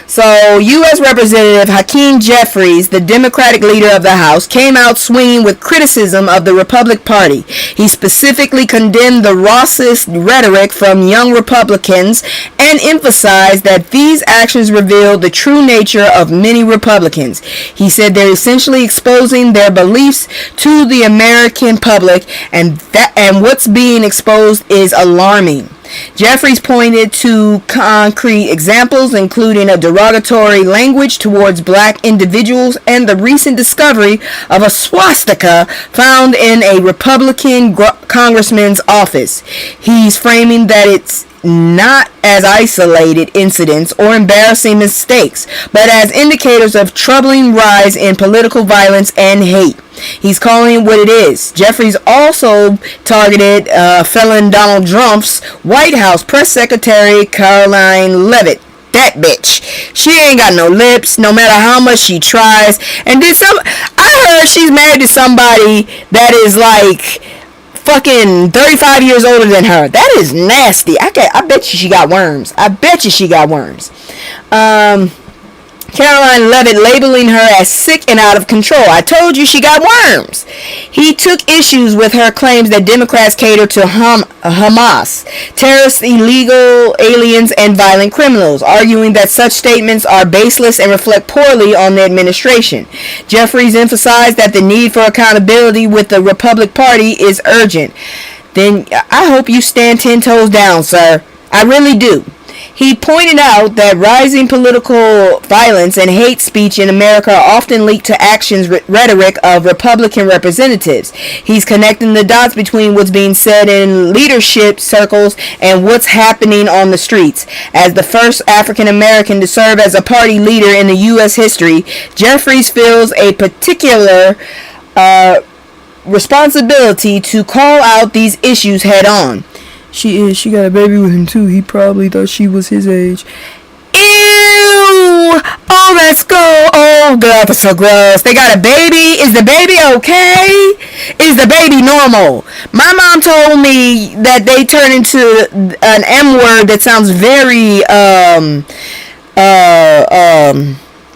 So, U.S. Representative Hakeem Jeffries, the Democratic leader of the House, came out swinging with criticism of the Republican Party. He specifically condemned the racist rhetoric from young Republicans and emphasized that these actions reveal the true nature of many Republicans. He said they're essentially exposing their beliefs to the American public, and what's being exposed is alarming. Jeffries pointed to concrete examples, including a derogatory language towards black individuals and the recent discovery of a swastika found in a Republican congressman's office. He's framing that it's not as isolated incidents or embarrassing mistakes, but as indicators of troubling rise in political violence and hate. He's calling it what it is. Jeffries also targeted felon Donald Trump's White House press secretary Caroline Leavitt. That bitch. She ain't got no lips, no matter how much she tries. And I heard she's married to somebody that is like fucking 35 years older than her. That is nasty. I bet you she got worms. I bet you she got worms. Caroline Leavitt labeling her as sick and out of control. I told you she got worms. He took issues with her claims that Democrats cater to Hamas, terrorists, illegal aliens, and violent criminals, arguing that such statements are baseless and reflect poorly on the administration. Jeffries emphasized that the need for accountability with the Republican Party is urgent. Then I hope you stand 10 toes down, sir. I really do. He pointed out that rising political violence and hate speech in America are often linked to actions rhetoric of Republican representatives. He's connecting the dots between what's being said in leadership circles and what's happening on the streets. As the first African American to serve as a party leader in the U.S. history, Jeffries feels a particular responsibility to call out these issues head on. She is. She got a baby with him too. He probably thought she was his age. Ew! Oh, let's go. Oh, God, that's so gross. They got a baby. Is the baby okay? Is the baby normal? My mom told me that they turn into an M word that sounds very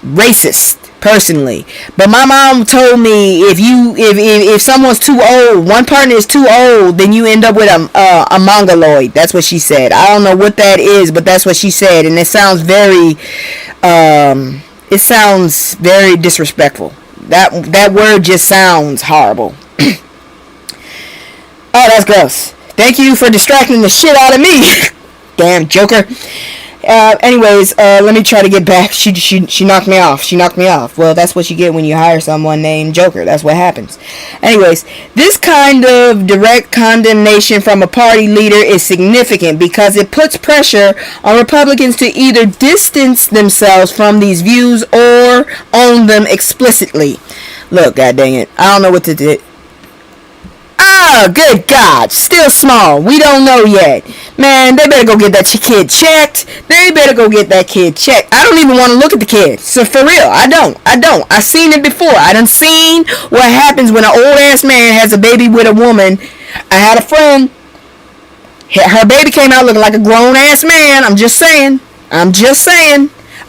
racist. Personally, but my mom told me if someone's too old, one partner is too old, then you end up with a mongoloid. That's what she said. I don't know what that is, but that's what she said, and it sounds very disrespectful. That word just sounds horrible. Oh, that's gross. Thank you for distracting the shit out of me. Damn joker. Anyways, let me try to get back. She knocked me off. Well, that's what you get when you hire someone named Joker. That's what happens. Anyways, this kind of direct condemnation from a party leader is significant because it puts pressure on Republicans to either distance themselves from these views or own them explicitly. Look, god dang it. I don't know what to do. Oh, good God. Still small. We don't know yet. Man, they better go get that kid checked. I don't even want to look at the kid. So, for real, I don't. I've seen it before. I done seen what happens when an old-ass man has a baby with a woman. I had a friend. Her baby came out looking like a grown-ass man. I'm just saying.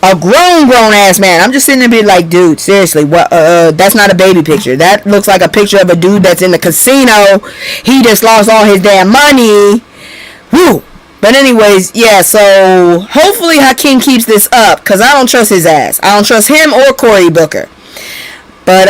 A grown-ass man. I'm just sitting there being like, dude, seriously, what? That's not a baby picture. That looks like a picture of a dude that's in the casino. He just lost all his damn money. Woo. But anyways, yeah, so hopefully Hakeem keeps this up, because I don't trust his ass. I don't trust him or Cory Booker. But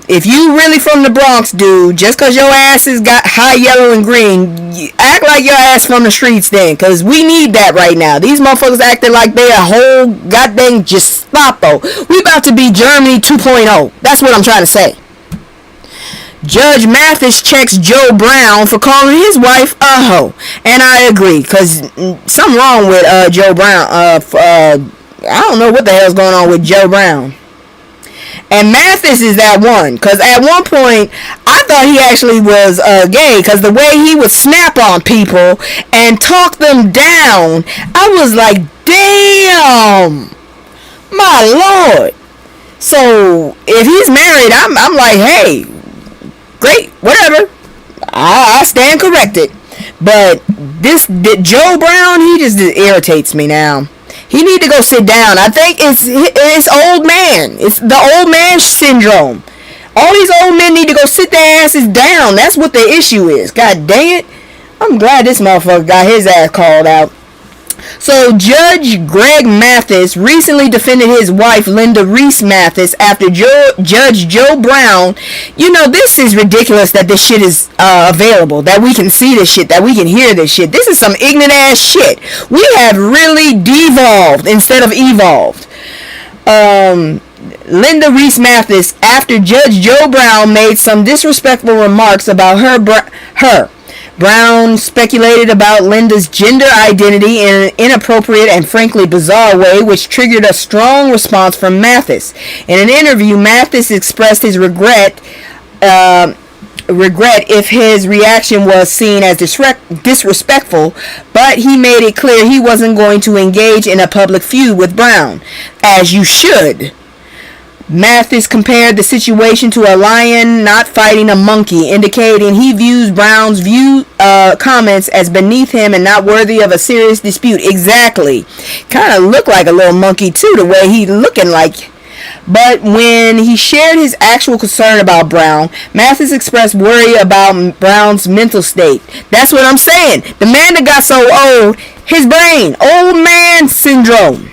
if you really from the Bronx, dude, just because your ass has got high yellow and green, act like your ass from the streets then, because we need that right now. These motherfuckers acting like they a whole goddamn Gestapo. We about to be Germany 2.0. That's what I'm trying to say. Judge Mathis checks Joe Brown for calling his wife a hoe. And I agree, because something wrong with Joe Brown. I don't know what the hell's going on with Joe Brown. And Mathis is that one, because at one point I thought he actually was gay, because the way he would snap on people and talk them down, I was like, damn, my lord. So if he's married, I'm like, hey, great, whatever, I stand corrected. But this Joe Brown, he just irritates me now. He need to go sit down. I think it's old man. It's the old man syndrome. All these old men need to go sit their asses down. That's what the issue is. God dang it. I'm glad this motherfucker got his ass called out. So Judge Greg Mathis recently defended his wife Linda Reese Mathis after Judge Joe Brown. You know, this is ridiculous that this shit is available, that we can see this shit, that we can hear this shit. This is some ignorant ass shit. We have really devolved instead of evolved. Linda Reese Mathis, after Judge Joe Brown made some disrespectful remarks about her. Brown speculated about Linda's gender identity in an inappropriate and frankly bizarre way, which triggered a strong response from Mathis. In an interview, Mathis expressed his regret if his reaction was seen as disrespectful, but he made it clear he wasn't going to engage in a public feud with Brown, as you should. Mathis compared the situation to a lion not fighting a monkey, indicating he views Brown's comments as beneath him and not worthy of a serious dispute. Exactly. Kind of look like a little monkey too, the way he looking like. But when he shared his actual concern about Brown, Mathis expressed worry about Brown's mental state. That's what I'm saying. The man that got so old, his brain, old man syndrome.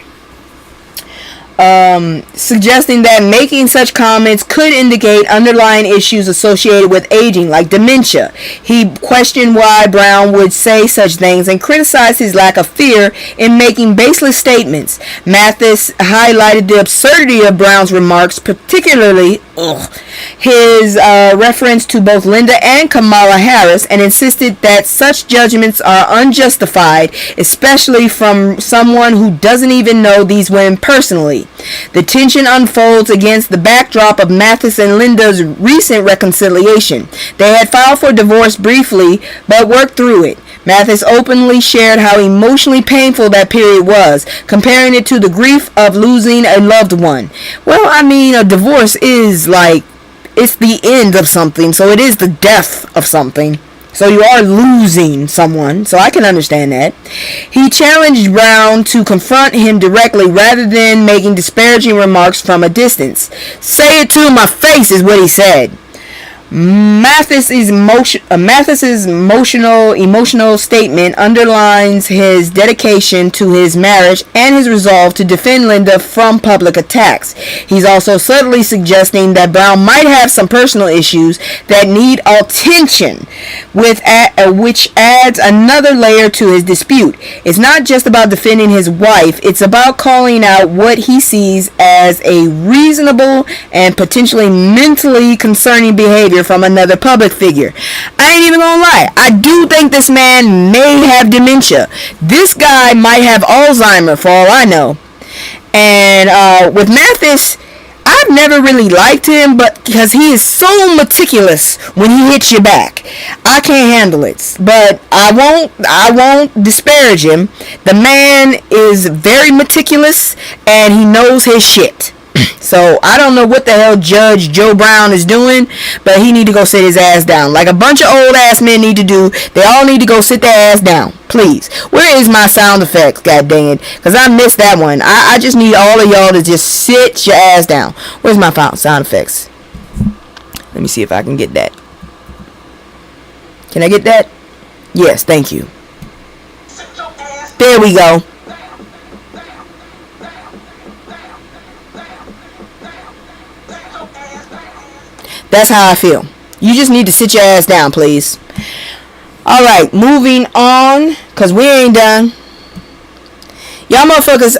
Suggesting that making such comments could indicate underlying issues associated with aging, like dementia. He questioned why Brown would say such things and criticized his lack of fear in making baseless statements. Mathis highlighted the absurdity of Brown's remarks, particularly his reference to both Linda and Kamala Harris, and insisted that such judgments are unjustified, especially from someone who doesn't even know these women personally. family. The tension unfolds against the backdrop of Mathis and Linda's recent reconciliation. They had filed for divorce briefly, but worked through it. Mathis openly shared how emotionally painful that period was, comparing it to the grief of losing a loved one. Well, I mean, a divorce is like, it's the end of something, so it is the death of something. So you are losing someone, so I can understand that. He challenged Brown to confront him directly rather than making disparaging remarks from a distance. Say it to my face is what he said. Mathis's emotional statement underlines his dedication to his marriage and his resolve to defend Linda from public attacks. He's also subtly suggesting that Brown might have some personal issues that need attention, which adds another layer to his dispute. It's not just about defending his wife, it's about calling out what he sees as a reasonable and potentially mentally concerning behavior from another public figure. I ain't even gonna lie, I do think this man may have dementia. This guy might have Alzheimer's for all I know. And with Mathis, I've never really liked him, but because he is so meticulous when he hits you back, I can't handle it. But I won't disparage him. The man is very meticulous and he knows his shit. So I don't know what the hell Judge Joe Brown is doing, but he need to go sit his ass down. Like a bunch of old ass men need to do. They all need to go sit their ass down. Please. Where is my sound effects, god dang it? Because I missed that one. I just need all of y'all to just sit your ass down. Where's my sound effects? Let me see if I can get that. Can I get that? Yes, thank you. There we go. That's how I feel. You just need to sit your ass down, please. Alright, moving on, because we ain't done. Y'all motherfuckers,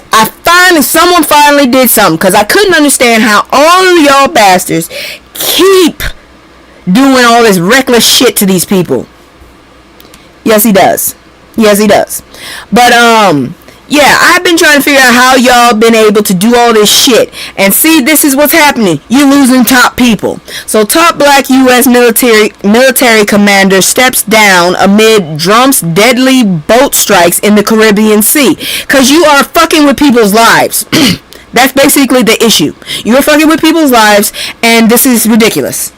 someone finally did something, because I couldn't understand how all of y'all bastards keep doing all this reckless shit to these people. Yes, he does. Yes, he does. But, yeah, I've been trying to figure out how y'all been able to do all this shit. And see, this is what's happening. You're losing top people. So top black U.S. military commander steps down amid Trump's deadly boat strikes in the Caribbean Sea. Because you are fucking with people's lives. That's basically the issue. You're fucking with people's lives, and this is ridiculous.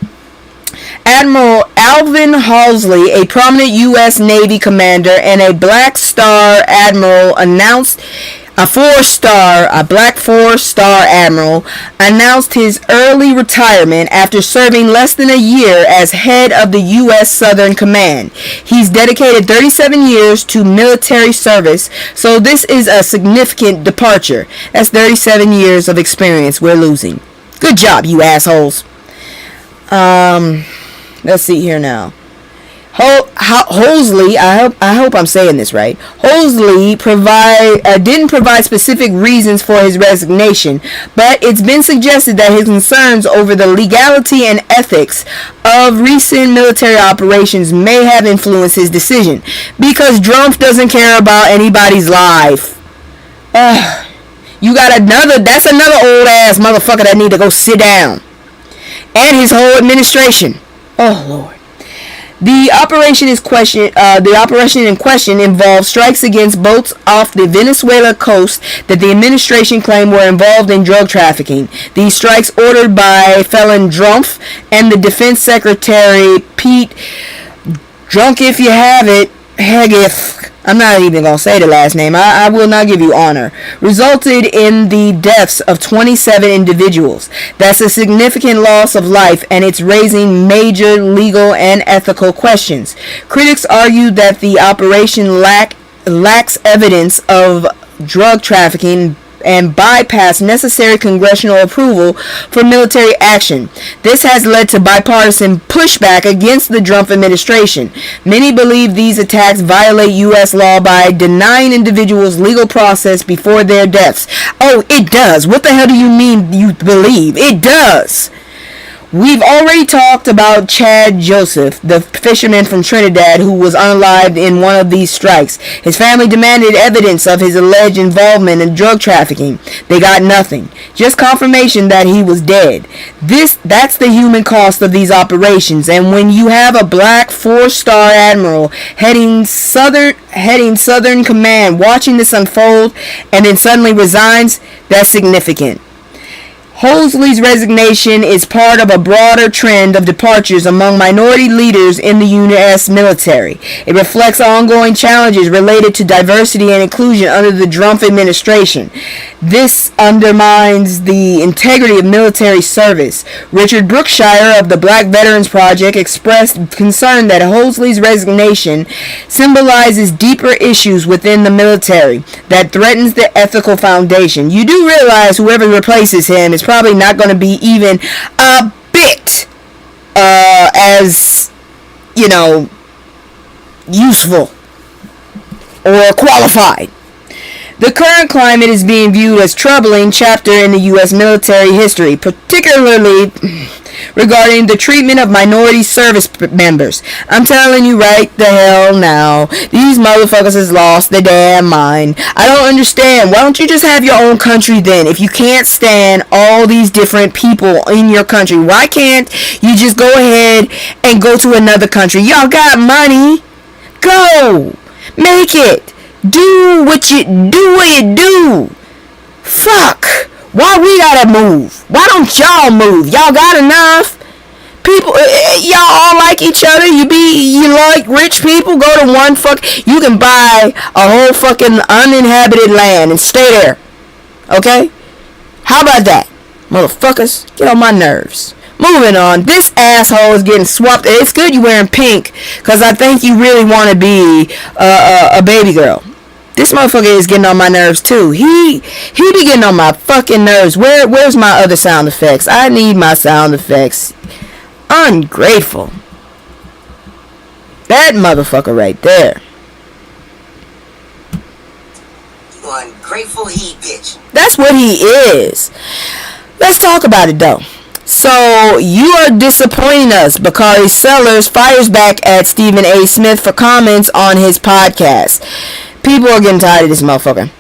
Admiral Alvin Halsey, a prominent U.S. Navy commander and a Black Star Admiral, announced a black four-star admiral, announced his early retirement after serving less than a year as head of the U.S. Southern Command. He's dedicated 37 years to military service, so this is a significant departure. That's 37 years of experience we're losing. Good job, you assholes. Let's see here now. Halsey, I hope I'm saying this right. Halsey didn't provide specific reasons for his resignation, but it's been suggested that his concerns over the legality and ethics of recent military operations may have influenced his decision, because Trump doesn't care about anybody's life. That's another old ass motherfucker that need to go sit down. And his whole administration. Oh Lord. The operation in question involved strikes against boats off the Venezuela coast that the administration claimed were involved in drug trafficking. These strikes, ordered by felon Trump and the Defense Secretary Pete Drunk if you have it, Hegif, I'm not even going to say the last name, I will not give you honor, resulted in the deaths of 27 individuals. That's a significant loss of life, and it's raising major legal and ethical questions. Critics argue that the operation lacks evidence of drug trafficking and bypass necessary congressional approval for military action. This has led to bipartisan pushback against the Trump administration. Many believe these attacks violate U.S. law by denying individuals legal process before their deaths. Oh, it does. What the hell do you mean you believe? It does. We've already talked about Chad Joseph, the fisherman from Trinidad who was unalived in one of these strikes. His family demanded evidence of his alleged involvement in drug trafficking. They got nothing. Just confirmation that he was dead. That's the human cost of these operations. And when you have a black 4-star admiral heading Southern Command watching this unfold and then suddenly resigns, that's significant. Hoseley's resignation is part of a broader trend of departures among minority leaders in the U.S. military. It reflects ongoing challenges related to diversity and inclusion under the Trump administration. This undermines the integrity of military service. Richard Brookshire of the Black Veterans Project expressed concern that Hoseley's resignation symbolizes deeper issues within the military that threatens the ethical foundation. You do realize whoever replaces him is probably not going to be even a bit as, useful or qualified. The current climate is being viewed as a troubling chapter in the U.S. military history, particularly regarding the treatment of minority service members. I'm telling you right the hell now, these motherfuckers has lost their damn mind. I don't understand. Why don't you just have your own country then? If you can't stand all these different people in your country, why can't you just go ahead and go to another country? Y'all got money. Go. Make it. Do what you do. Fuck. Why we gotta move? Why don't y'all move? Y'all got enough? People, y'all all like each other. You like rich people. Go to one you can buy a whole fucking uninhabited land and stay there. Okay? How about that? Motherfuckers, get on my nerves. Moving on. This asshole is getting swapped. It's good you wearing pink, because I think you really want to be a baby girl. This motherfucker is getting on my nerves too. He be getting on my fucking nerves. Where's my other sound effects? I need my sound effects. Ungrateful. That motherfucker right there. You ungrateful bitch. That's what he is. Let's talk about it though. So, you are disappointing us. Bakari Sellers fires back at Stephen A. Smith for comments on his podcast. People are getting tired of this motherfucker.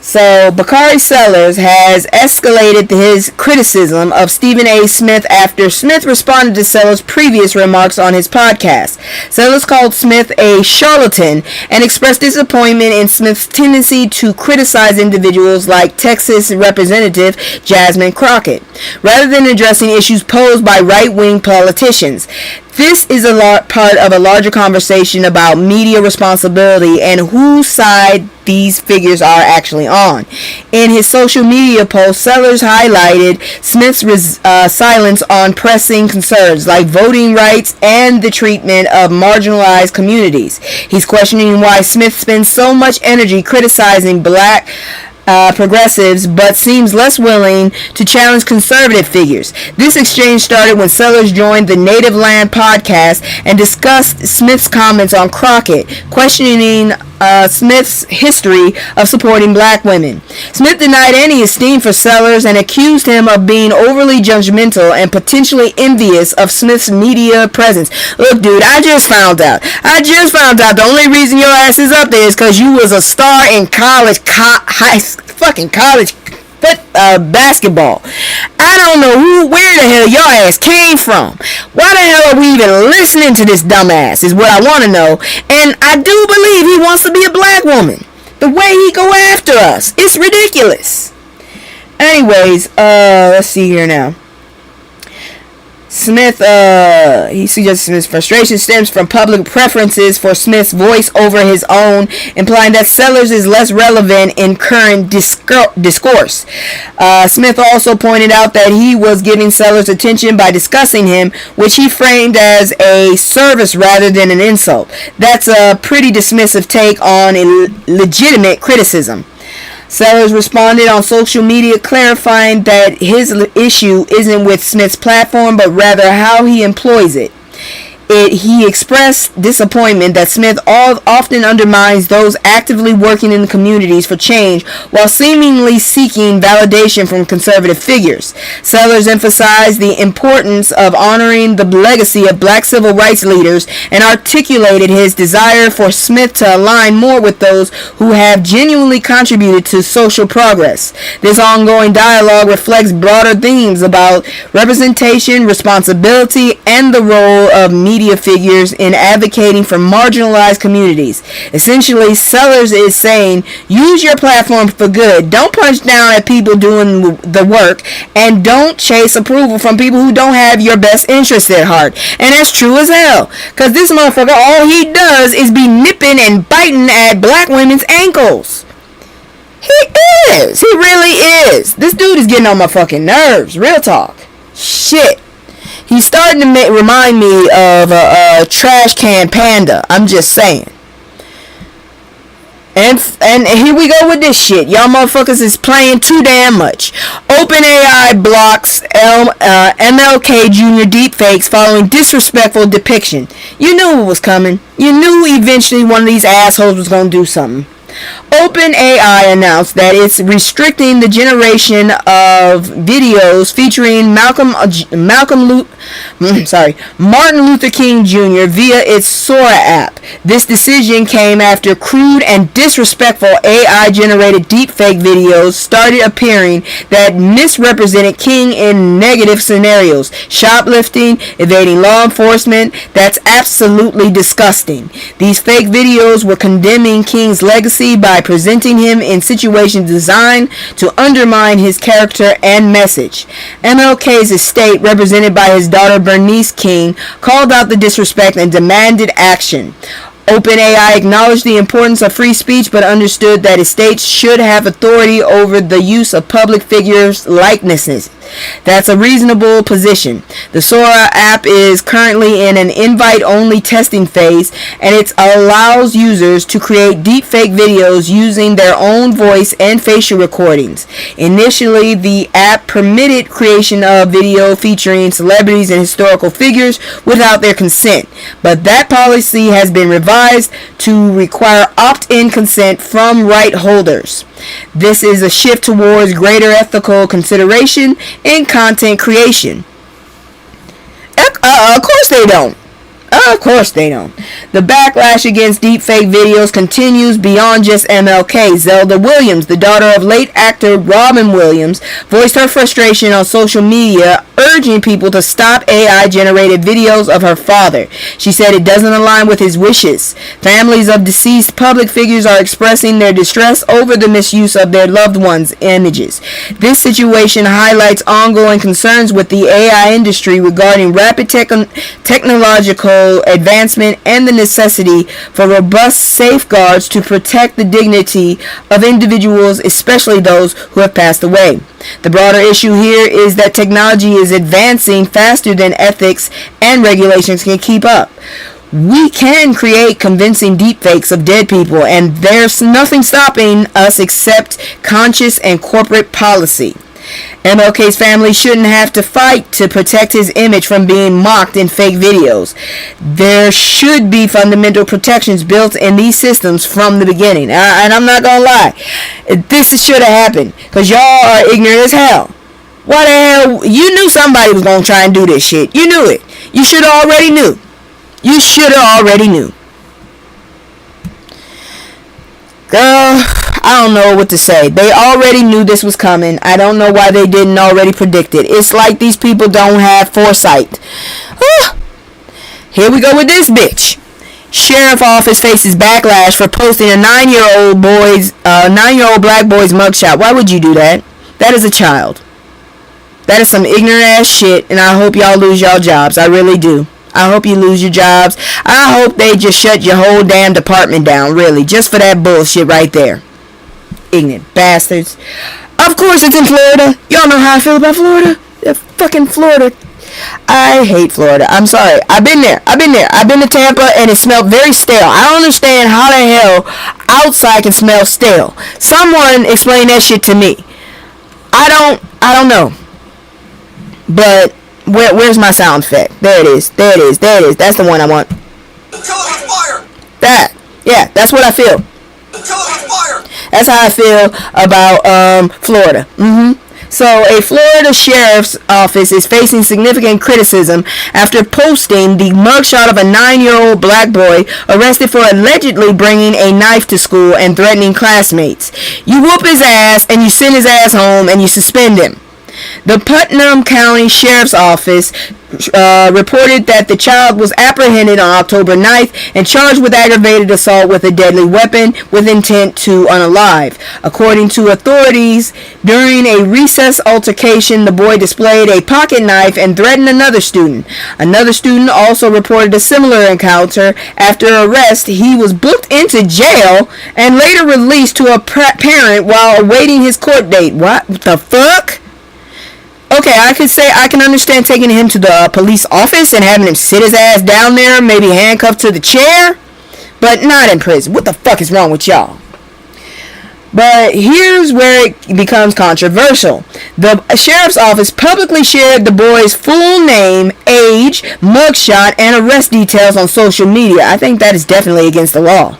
So, Bakari Sellers has escalated his criticism of Stephen A. Smith after Smith responded to Sellers' previous remarks on his podcast. Sellers called Smith a charlatan and expressed disappointment in Smith's tendency to criticize individuals like Texas Representative Jasmine Crockett, rather than addressing issues posed by right-wing politicians. This is a part of a larger conversation about media responsibility and whose side these figures are actually on. In his social media post, Sellers highlighted Smith's silence on pressing concerns like voting rights and the treatment of marginalized communities. He's questioning why Smith spends so much energy criticizing black progressives, but seems less willing to challenge conservative figures. This exchange started when Sellers joined the Native Land podcast and discussed Smith's comments on Crockett, questioning Smith's history of supporting black women. Smith denied any esteem for Sellers and accused him of being overly judgmental and potentially envious of Smith's media presence. Look, dude, I just found out. The only reason your ass is up there is because you was a star in college basketball. I don't know where the hell your ass came from. Why the hell are we even listening to this dumbass is what I want to know. And I do believe he wants to be a black woman. The way he go after us, it's ridiculous. Anyways, let's see here now. Smith, he suggests Smith's frustration stems from public preferences for Smith's voice over his own, implying that Sellers is less relevant in current discourse. Smith also pointed out that he was giving Sellers attention by discussing him, which he framed as a service rather than an insult. That's a pretty dismissive take on a legitimate criticism. Sellers responded on social media clarifying that his issue isn't with Smith's platform, but rather how he employs it. He expressed disappointment that Smith often undermines those actively working in the communities for change while seemingly seeking validation from conservative figures. Sellers emphasized the importance of honoring the legacy of black civil rights leaders and articulated his desire for Smith to align more with those who have genuinely contributed to social progress. This ongoing dialogue reflects broader themes about representation, responsibility, and the role of media figures in advocating for marginalized communities. Essentially, Sellers is saying, use your platform for good. Don't punch down at people doing the work, and don't chase approval from people who don't have your best interest at heart. And that's true as hell. Because this motherfucker, all he does is be nipping and biting at black women's ankles. He is. He really is. This dude is getting on my fucking nerves. Real talk. Shit. He's starting to remind me of a trash can panda. I'm just saying. And here we go with this shit. Y'all motherfuckers is playing too damn much. OpenAI blocks MLK Jr. deepfakes following disrespectful depiction. You knew it was coming. You knew eventually one of these assholes was going to do something. OpenAI announced that it's restricting the generation of videos featuring Martin Luther King Jr. via its Sora app. This decision came after crude and disrespectful AI-generated deepfake videos started appearing that misrepresented King in negative scenarios, shoplifting, evading law enforcement. That's absolutely disgusting. These fake videos were condemning King's legacy by presenting him in situations designed to undermine his character and message. MLK's estate, represented by his daughter Bernice King, called out the disrespect and demanded action. OpenAI acknowledged the importance of free speech but understood that estates should have authority over the use of public figures' likenesses. That's a reasonable position. The Sora app is currently in an invite-only testing phase, and it allows users to create deepfake videos using their own voice and facial recordings. Initially, the app permitted creation of video featuring celebrities and historical figures without their consent, but that policy has been revised to require opt-in consent from right holders. This is a shift towards greater ethical consideration in content creation. Of course they don't. Of course they don't. The backlash against deepfake videos continues beyond just MLK. Zelda Williams, the daughter of late actor Robin Williams, voiced her frustration on social media, urging people to stop AI-generated videos of her father. She said it doesn't align with his wishes. Families of deceased public figures are expressing their distress over the misuse of their loved ones' images. This situation highlights ongoing concerns with the AI industry regarding rapid technological advancement and the necessity for robust safeguards to protect the dignity of individuals, especially those who have passed away. The broader issue here is that technology is advancing faster than ethics and regulations can keep up. We can create convincing deepfakes of dead people, and there's nothing stopping us except conscious and corporate policy. MLK's family shouldn't have to fight to protect his image from being mocked in fake videos. There should be fundamental protections built in these systems from the beginning. And I'm not gonna lie, this should have happened because y'all are ignorant as hell. Why the hell? You knew somebody was gonna try and do this shit. You knew it. You should have already knew. You should have already knew. Girl, I don't know what to say. They already knew this was coming. I don't know why they didn't already predict it. It's like these people don't have foresight. Here we go with this bitch. Sheriff office faces backlash for posting a 9-year-old black boy's mugshot. Why would you do that? That is a child. That is some ignorant ass shit, and I hope y'all lose y'all jobs. I really do. I hope you lose your jobs. I hope they just shut your whole damn department down, really, just for that bullshit right there. Ignorant bastards. Of course it's in Florida. Y'all know how I feel about Florida. Fucking Florida. I hate Florida. I'm sorry. I've been there. I've been to Tampa, and it smelled very stale. I don't understand how the hell outside can smell stale. Someone explain that shit to me. I don't know. But Where's my sound effect? There it is. That's the one I want. Kill it with fire. That. Yeah, that's what I feel. Kill it with fire. That's how I feel about Florida. So, a Florida sheriff's office is facing significant criticism after posting the mugshot of a 9-year-old black boy arrested for allegedly bringing a knife to school and threatening classmates. You whoop his ass and you send his ass home and you suspend him. The Putnam County Sheriff's Office reported that the child was apprehended on October 9th and charged with aggravated assault with a deadly weapon with intent to unalive. According to authorities, during a recess altercation, the boy displayed a pocket knife and threatened another student. Another student also reported a similar encounter. After arrest, he was booked into jail and later released to a parent while awaiting his court date. What the fuck? Okay, I can understand taking him to the police office and having him sit his ass down there, maybe handcuffed to the chair, but not in prison. What the fuck is wrong with y'all? But here's where it becomes controversial. The sheriff's office publicly shared the boy's full name, age, mugshot, and arrest details on social media. I think that is definitely against the law.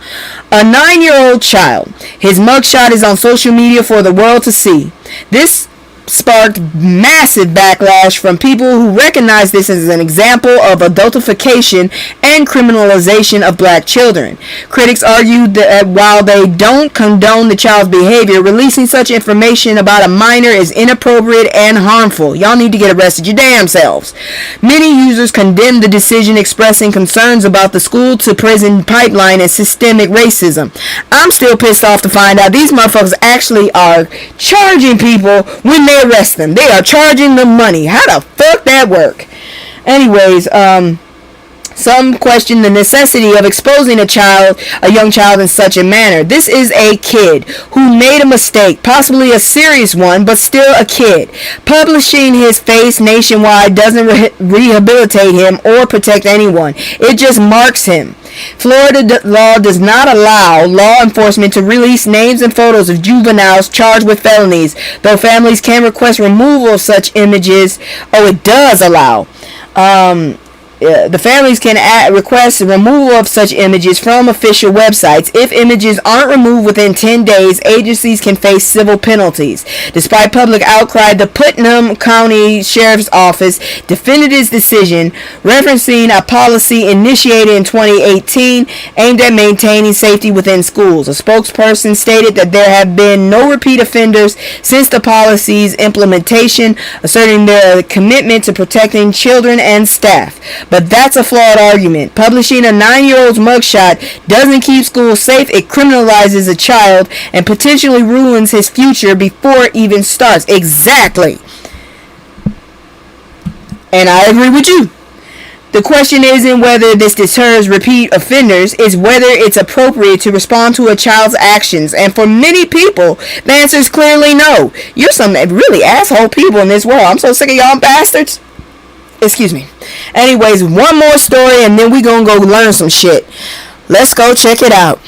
A 9-year-old child. His mugshot is on social media for the world to see. This sparked massive backlash from people who recognize this as an example of adultification and criminalization of black children. Critics argued that while they don't condone the child's behavior, releasing such information about a minor is inappropriate and harmful. Y'all need to get arrested your damn selves. Many users condemned the decision, expressing concerns about the school-to-prison pipeline and systemic racism. I'm still pissed off to find out these motherfuckers actually are charging people when they arrest them. They are charging them money. How the fuck that work? Anyways, some question the necessity of exposing a young child in such a manner. This is a kid who made a mistake, possibly a serious one, but still a kid. Publishing his face nationwide doesn't rehabilitate him or protect anyone. It just marks him. Florida law does not allow law enforcement to release names and photos of juveniles charged with felonies, though families can request removal of such images. Oh, it does allow. The families can request the removal of such images from official websites. If images aren't removed within 10 days, agencies can face civil penalties. Despite public outcry, the Putnam County Sheriff's Office defended its decision, referencing a policy initiated in 2018 aimed at maintaining safety within schools. A spokesperson stated that there have been no repeat offenders since the policy's implementation, asserting their commitment to protecting children and staff. But that's a flawed argument. Publishing a 9-year-old's mugshot doesn't keep schools safe. It criminalizes a child and potentially ruins his future before it even starts. Exactly. And I agree with you. The question isn't whether this deters repeat offenders, it's whether it's appropriate to respond to a child's actions. And for many people, the answer is clearly no. You're some really asshole people in this world. I'm so sick of y'all bastards. Excuse me. Anyways, one more story and then we gonna go learn some shit. Let's go check it out.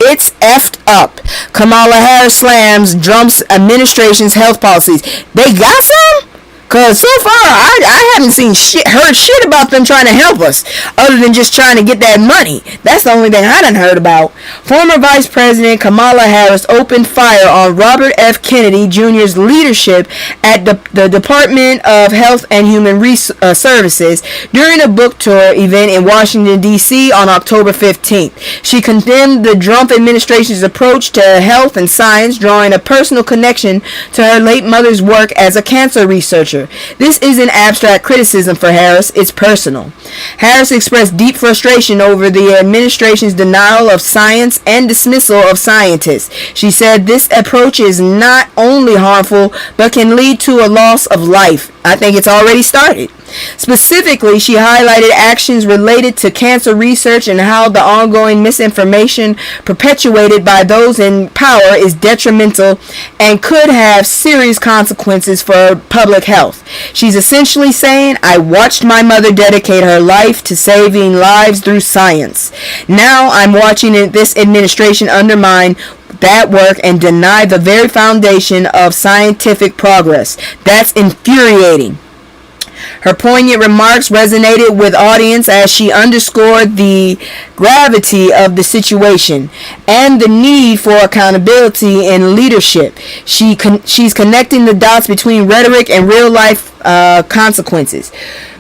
It's effed up. Kamala Harris slams Trump's administration's health policies. They got some? Cause so far I haven't heard shit about them trying to help us, other than just trying to get that money. That's the only thing I done heard about. Former Vice President Kamala Harris opened fire on Robert F. Kennedy Jr.'s leadership at the Department of Health and Human Services during a book tour event in Washington, D.C. on October 15th. She condemned the Trump administration's approach to health and science, drawing a personal connection to her late mother's work as a cancer researcher. This isn't abstract criticism for Harris, it's personal. Harris expressed deep frustration over the administration's denial of science and dismissal of scientists. She said this approach is not only harmful, but can lead to a loss of life. I think it's already started. Specifically, she highlighted actions related to cancer research and how the ongoing misinformation perpetuated by those in power is detrimental and could have serious consequences for public health. She's essentially saying, I watched my mother dedicate her life to saving lives through science. Now I'm watching this administration undermine that work and deny the very foundation of scientific progress. That's infuriating. Her poignant remarks resonated with audience as she underscored the gravity of the situation and the need for accountability in leadership. She's connecting the dots between rhetoric and real life consequences.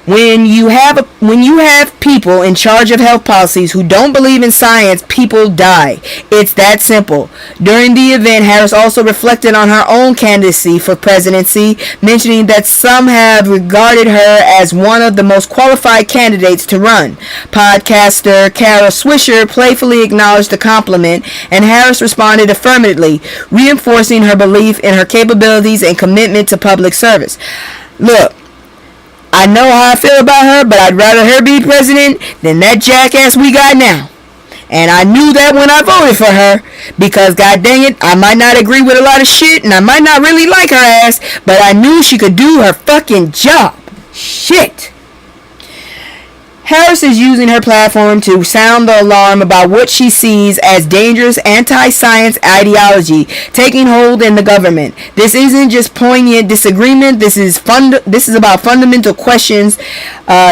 When you have people in charge of health policies who don't believe in science, people die. It's that simple. During the event, Harris also reflected on her own candidacy for presidency, mentioning that some have regarded her as one of the most qualified candidates to run. Podcaster Kara Swisher playfully acknowledged the compliment, and Harris responded affirmatively, reinforcing her belief in her capabilities and commitment to public service. Look, I know how I feel about her, but I'd rather her be president than that jackass we got now. And I knew that when I voted for her, because god dang it, I might not agree with a lot of shit, and I might not really like her ass, but I knew she could do her fucking job. Shit. Harris is using her platform to sound the alarm about what she sees as dangerous anti-science ideology taking hold in the government. This isn't just poignant disagreement. This is about fundamental questions.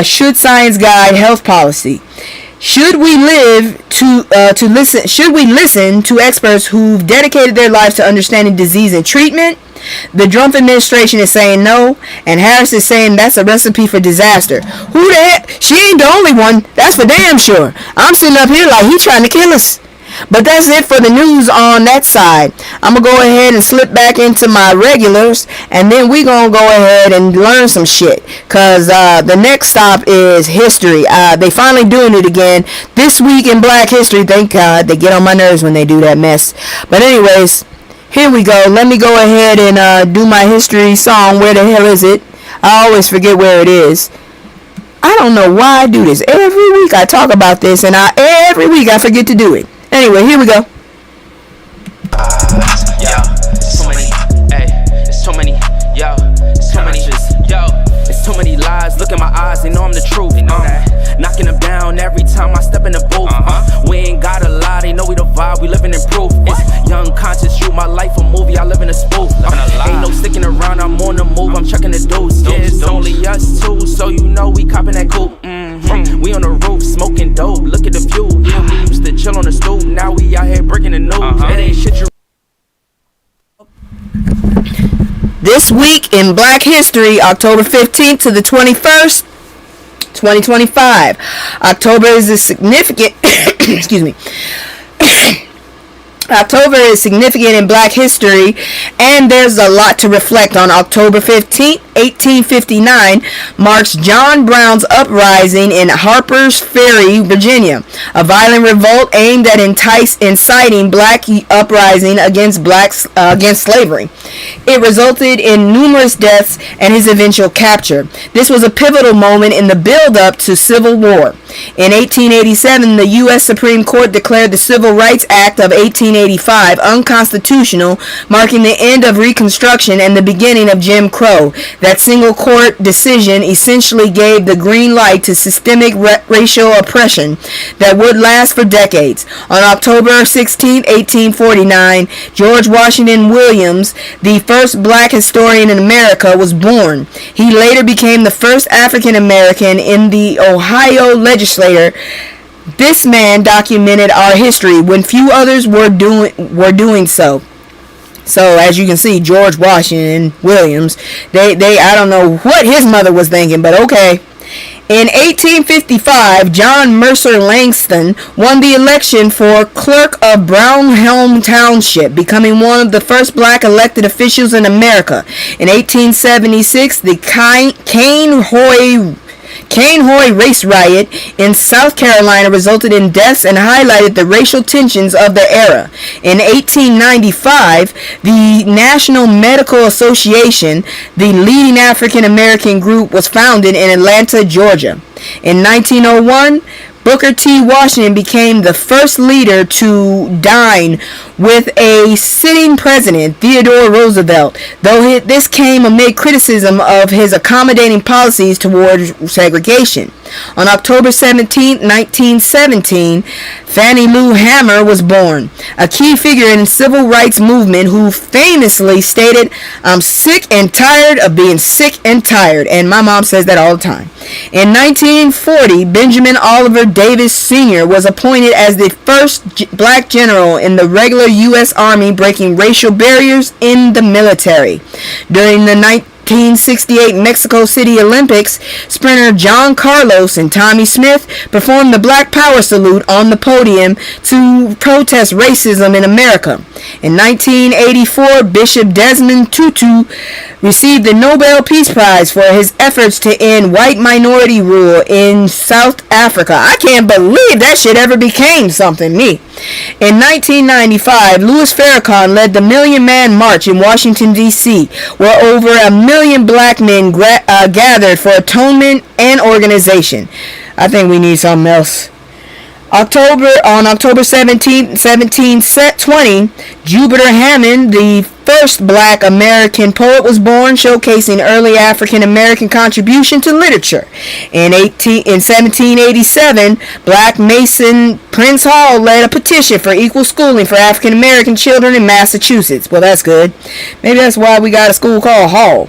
Should science guide health policy? Should we listen to experts who've dedicated their lives to understanding disease and treatment? The Trump administration is saying no, and Harris is saying that's a recipe for disaster. Who the heck? She ain't the only one. That's for damn sure. I'm sitting up here like he trying to kill us. But that's it for the news on that side. I'm going to go ahead and slip back into my regulars, and then we going to go ahead and learn some shit. Because the next stop is history. They finally doing it again. This week in Black History, thank God. They get on my nerves when they do that mess. But anyways, here we go. Let me go ahead and do my history song. Where the hell is it? I always forget where it is. I don't know why I do this. Every week I talk about this, and every week I forget to do it. Anyway, here we go. It's too many lies. Look in my eyes, they know I'm the truth. Knocking them down every time I step in the booth. We ain't gotta lie, they know we the vibe, we living in proof. It's young conscious you, my life a movie, I live in a spoof. Ain't no sticking around, I'm on the move, I'm checking the dudes. Yeah, it's only us two, so you know we copping that coupe. We on the roof, smoking dope, look at the view. Yeah, we used to chill on the stoop, now we out here breaking the news. It ain't shit you. This week in Black History, October 15th to the 21st, 2025. October is a significant excuse me. October is significant in Black history, and there's a lot to reflect on. October 15th, 1859 marks John Brown's uprising in Harper's Ferry, Virginia, a violent revolt aimed at inciting black uprising against slavery. It resulted in numerous deaths and his eventual capture. This was a pivotal moment in the build-up to Civil War. In 1887, the U.S. Supreme Court declared the Civil Rights Act of 1885 unconstitutional, marking the end of Reconstruction and the beginning of Jim Crow. That single court decision essentially gave the green light to systemic racial oppression that would last for decades. On October 16, 1849, George Washington Williams, the first black historian in America, was born. He later became the first African American in the Ohio legislature. This man documented our history when few others were doing so. So as you can see, George Washington Williams, they I don't know what his mother was thinking, but okay. In 1855, John Mercer Langston won the election for clerk of Brownhelm Township, becoming one of the first black elected officials in America. In 1876, the Cane Hoy race riot in South Carolina resulted in deaths and highlighted the racial tensions of the era. In 1895, the National Medical Association, the leading African American group, was founded in Atlanta, Georgia. In 1901, Booker T. Washington became the first leader to dine with a sitting president, Theodore Roosevelt, though this came amid criticism of his accommodating policies towards segregation. On October 17, 1917, Fannie Lou Hamer was born, a key figure in the civil rights movement who famously stated, "I'm sick and tired of being sick and tired," and my mom says that all the time. In 1940, Benjamin Oliver Davis Sr. was appointed as the first black general in the regular U.S. Army, breaking racial barriers in the military. During the 1968 Mexico City Olympics, sprinter John Carlos and Tommy Smith performed the Black Power salute on the podium to protest racism in America. In 1984, Bishop Desmond Tutu received the Nobel Peace Prize for his efforts to end white minority rule in South Africa. I can't believe that shit ever became something, me. In 1995, Louis Farrakhan led the Million Man March in Washington, D.C., where over 1 million black men gathered for atonement and organization. I think we need something else. On October 17, 1720, Jupiter Hammond, the first black American poet, was born, showcasing early African American contribution to literature. In 1787, black Mason Prince Hall led a petition for equal schooling for African American children in Massachusetts. Well, that's good. Maybe that's why we got a school called Hall.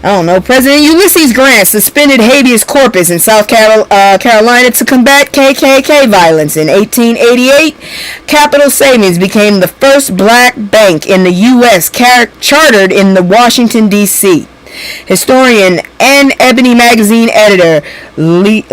I don't know. President Ulysses Grant suspended habeas corpus in South Carolina to combat KKK violence. In 1888, Capital Savings became the first black bank in the U.S. chartered in the Washington, D.C. Historian and Ebony magazine editor Lee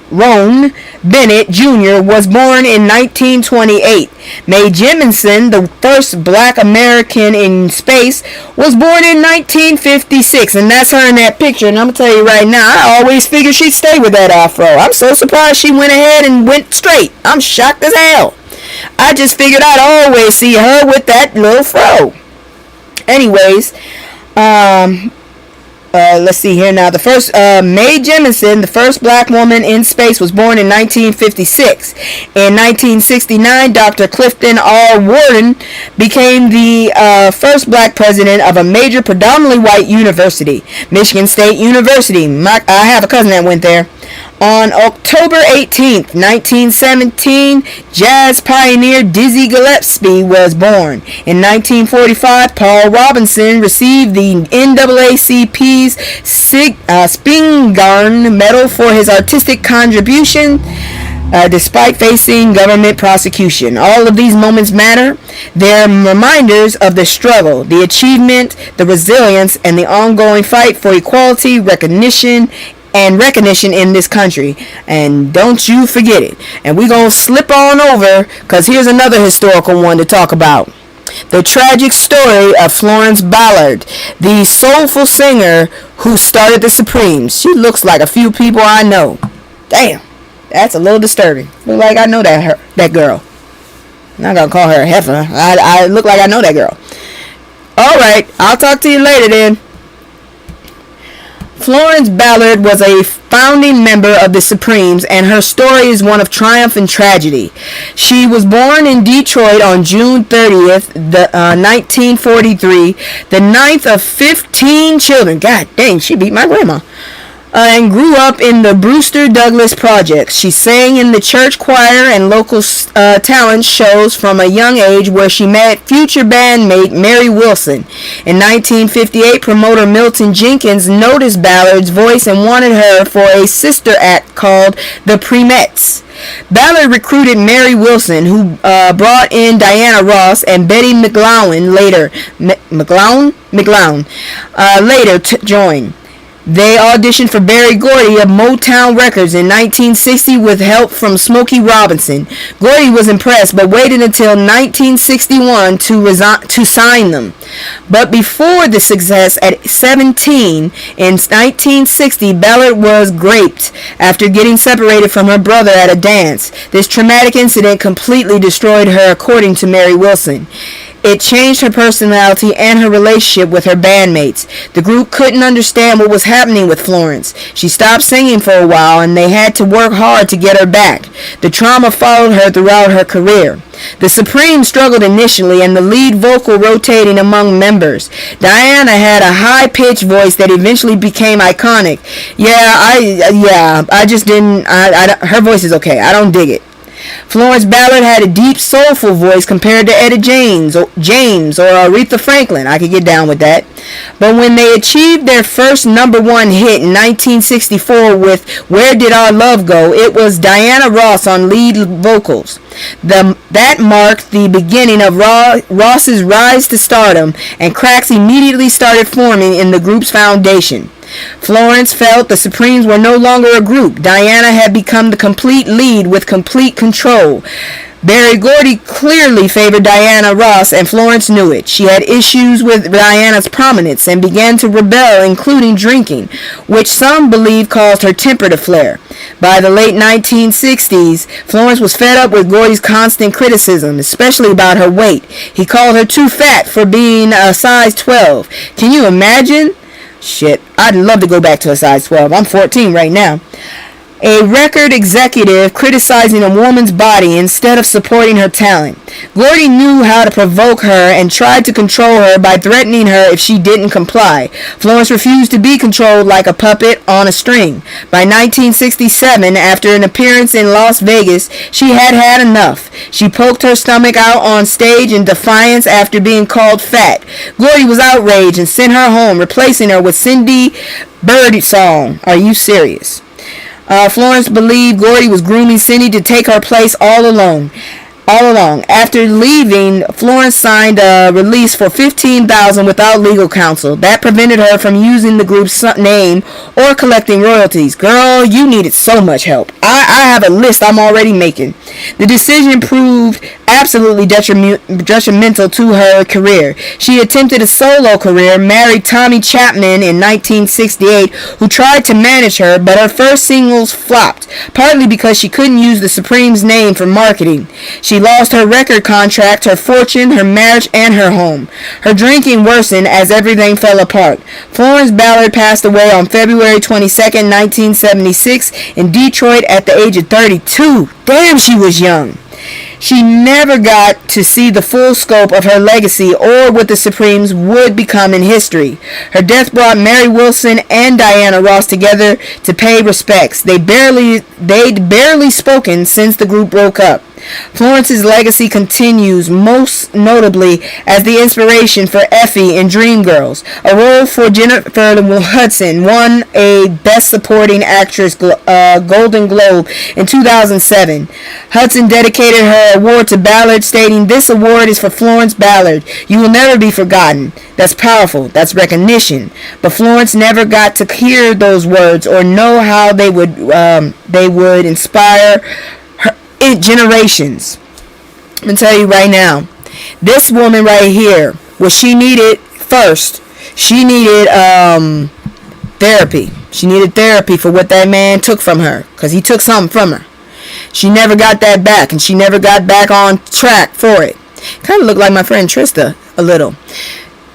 Roan Bennett Jr. was born in 1928. Mae Jemison, the first black American in space, was born in 1956, and that's her in that picture. And I'm gonna tell you right now, I always figured she'd stay with that afro. I'm so surprised she went ahead and went straight. I'm shocked as hell. I just figured I'd always see her with that little fro. Anyways, let's see here now. The first, Mae Jemison, the first black woman in space, was born in 1956. In 1969, Dr. Clifton R. Warden became the first black president of a major predominantly white university, Michigan State University. I have a cousin that went there. On October 18th, 1917, jazz pioneer Dizzy Gillespie was born. In 1945, Paul Robinson received the NAACP's Spingarn Medal for his artistic contribution despite facing government prosecution. All of these moments matter. They're reminders of the struggle, the achievement, the resilience, and the ongoing fight for equality, recognition in this country, and don't you forget it. And we're gonna slip on over, because here's another historical one to talk about: the tragic story of Florence Ballard, the soulful singer who started the Supremes. She looks like a few people I know. Damn, that's a little disturbing. Look like I know that girl. I'm not gonna call her a heifer. I look like I know that girl. Alright, I'll talk to you later then. Florence Ballard was a founding member of the Supremes, and her story is one of triumph and tragedy. She was born in Detroit on June 30th, 1943, the ninth of 15 children. God dang, she beat my grandma. And grew up in the Brewster Douglass Projects. She sang in the church choir and local talent shows from a young age, where she met future bandmate Mary Wilson. In 1958, promoter Milton Jenkins noticed Ballard's voice and wanted her for a sister act called The Premettes. Ballard recruited Mary Wilson, who brought in Diana Ross and Betty McGlowan later to join. They auditioned for Berry Gordy of Motown Records in 1960 with help from Smokey Robinson. Gordy was impressed, but waited until 1961 to sign them. But before the success, at 17, in 1960, Ballard was raped after getting separated from her brother at a dance. This traumatic incident completely destroyed her, according to Mary Wilson. It changed her personality and her relationship with her bandmates. The group couldn't understand what was happening with Florence. She stopped singing for a while, and they had to work hard to get her back. The trauma followed her throughout her career. The Supremes struggled initially, and the lead vocal rotating among members. Diana had a high-pitched voice that eventually became iconic. I just didn't. Her voice is okay. I don't dig it. Florence Ballard had a deep, soulful voice compared to Etta James or Aretha Franklin. I could get down with that. But when they achieved their first number one hit in 1964 with Where Did Our Love Go, it was Diana Ross on lead vocals. That marked the beginning of Ross's rise to stardom, and cracks immediately started forming in the group's foundation. Florence felt the Supremes were no longer a group. Diana had become the complete lead with complete control. Berry Gordy clearly favored Diana Ross, and Florence knew it. She had issues with Diana's prominence and began to rebel, including drinking, which some believe caused her temper to flare. By the late 1960s, Florence was fed up with Gordy's constant criticism, especially about her weight. He called her too fat for being a size 12. Can you imagine? Shit, I'd love to go back to a size 12. I'm 14 right now. A record executive criticizing a woman's body instead of supporting her talent. Gordy knew how to provoke her and tried to control her by threatening her if she didn't comply. Florence refused to be controlled like a puppet on a string. By 1967, after an appearance in Las Vegas, she had had enough. She poked her stomach out on stage in defiance after being called fat. Gordy was outraged and sent her home, replacing her with Cindy Birdsong. Are you serious? Florence believed Gordy was grooming Cindy to take her place all along. After leaving, Florence signed a release for $15,000 without legal counsel. That prevented her from using the group's name or collecting royalties. Girl, you needed so much help. I have a list I'm already making. The decision proved absolutely detrimental to her career. She attempted a solo career, married Tommy Chapman in 1968, who tried to manage her, but her first singles flopped, partly because she couldn't use the Supremes name for marketing. She lost her record contract, her fortune, her marriage, and her home. Her drinking worsened as everything fell apart. Florence Ballard passed away on February 22nd, 1976 in Detroit at the age of 32. Damn, she was young. She never got to see the full scope of her legacy or what the Supremes would become in history. Her death brought Mary Wilson and Diana Ross together to pay respects. They'd barely spoken since the group broke up. Florence's legacy continues, most notably as the inspiration for Effie in Dreamgirls. A role for Jennifer Hudson won a Best Supporting Actress Golden Globe in 2007. Hudson dedicated her award to Ballard, stating, "This award is for Florence Ballard. You will never be forgotten." That's powerful. That's recognition. But Florence never got to hear those words or know how they would inspire generations. I'm going to tell you right now, this woman right here, what she needed first, she needed therapy. She needed therapy for what that man took from her, because he took something from her. She never got that back, and she never got back on track for it. Kind of looked like my friend Trista a little.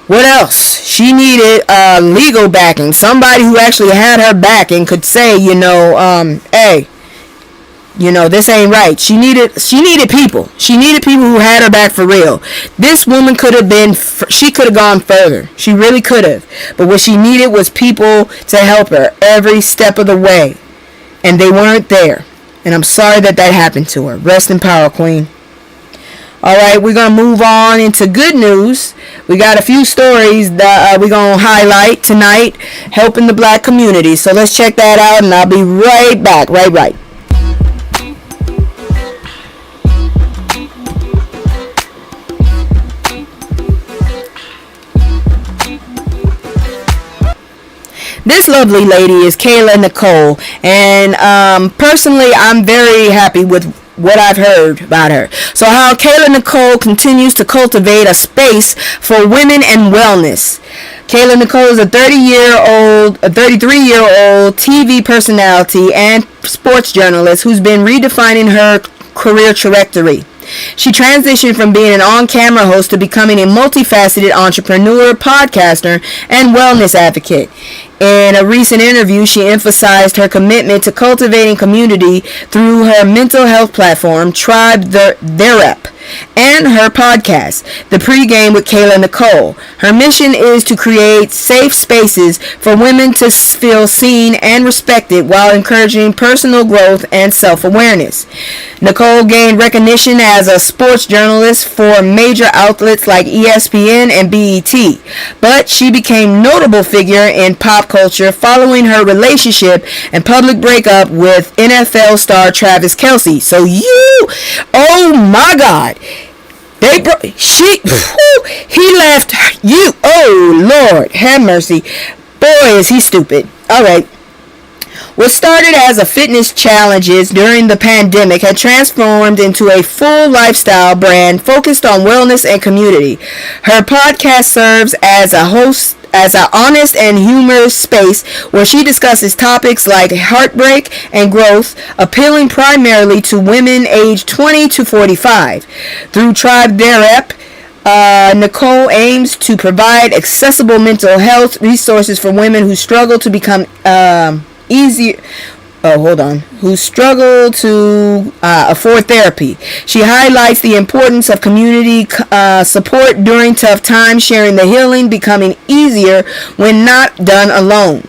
What else? She needed legal backing. Somebody who actually had her back and could say, hey, this ain't right. She needed people. She needed people who had her back for real. This woman she could have gone further. She really could have. But what she needed was people to help her every step of the way. And they weren't there. And I'm sorry that happened to her. Rest in power, Queen. Alright, we're going to move on into good news. We got a few stories that we're going to highlight tonight, helping the black community. So let's check that out, and I'll be right back. Right. This lovely lady is Kayla Nicole, and personally, I'm very happy with what I've heard about her. So how Kayla Nicole continues to cultivate a space for women and wellness. Kayla Nicole is a 33-year-old TV personality and sports journalist who's been redefining her career trajectory. She transitioned from being an on-camera host to becoming a multifaceted entrepreneur, podcaster, and wellness advocate. In a recent interview, she emphasized her commitment to cultivating community through her mental health platform, Tribe Therapy, and her podcast, The Pregame with Kayla Nicole. Her mission is to create safe spaces for women to feel seen and respected while encouraging personal growth and self-awareness. Nicole gained recognition as a sports journalist for major outlets like ESPN and BET, but she became a notable figure in pop culture following her relationship and public breakup with NFL star Travis Kelce. So oh my God, he left you. Oh Lord, have mercy. Boy, is he stupid. All right. What started as a fitness challenges during the pandemic had transformed into a full lifestyle brand focused on wellness and community. Her podcast serves as an honest and humorous space where she discusses topics like heartbreak and growth, appealing primarily to women aged 20 to 45. Through Tribe Therapy, Nicole aims to provide accessible mental health resources for women who struggle to become who struggle to afford therapy. She highlights the importance of community support during tough times, sharing the healing becoming easier when not done alone.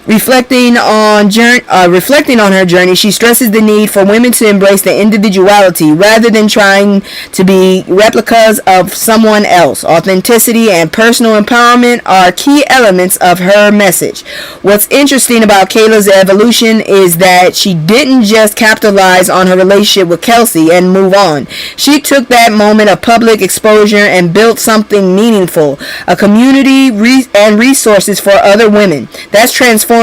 Reflecting on her journey, she stresses the need for women to embrace their individuality rather than trying to be replicas of someone else. Authenticity and personal empowerment are key elements of her message. What's interesting about Kayla's evolution is that she didn't just capitalize on her relationship with Kelce and move on. She took that moment of public exposure and built something meaningful, a community and resources for other women. That's transformative.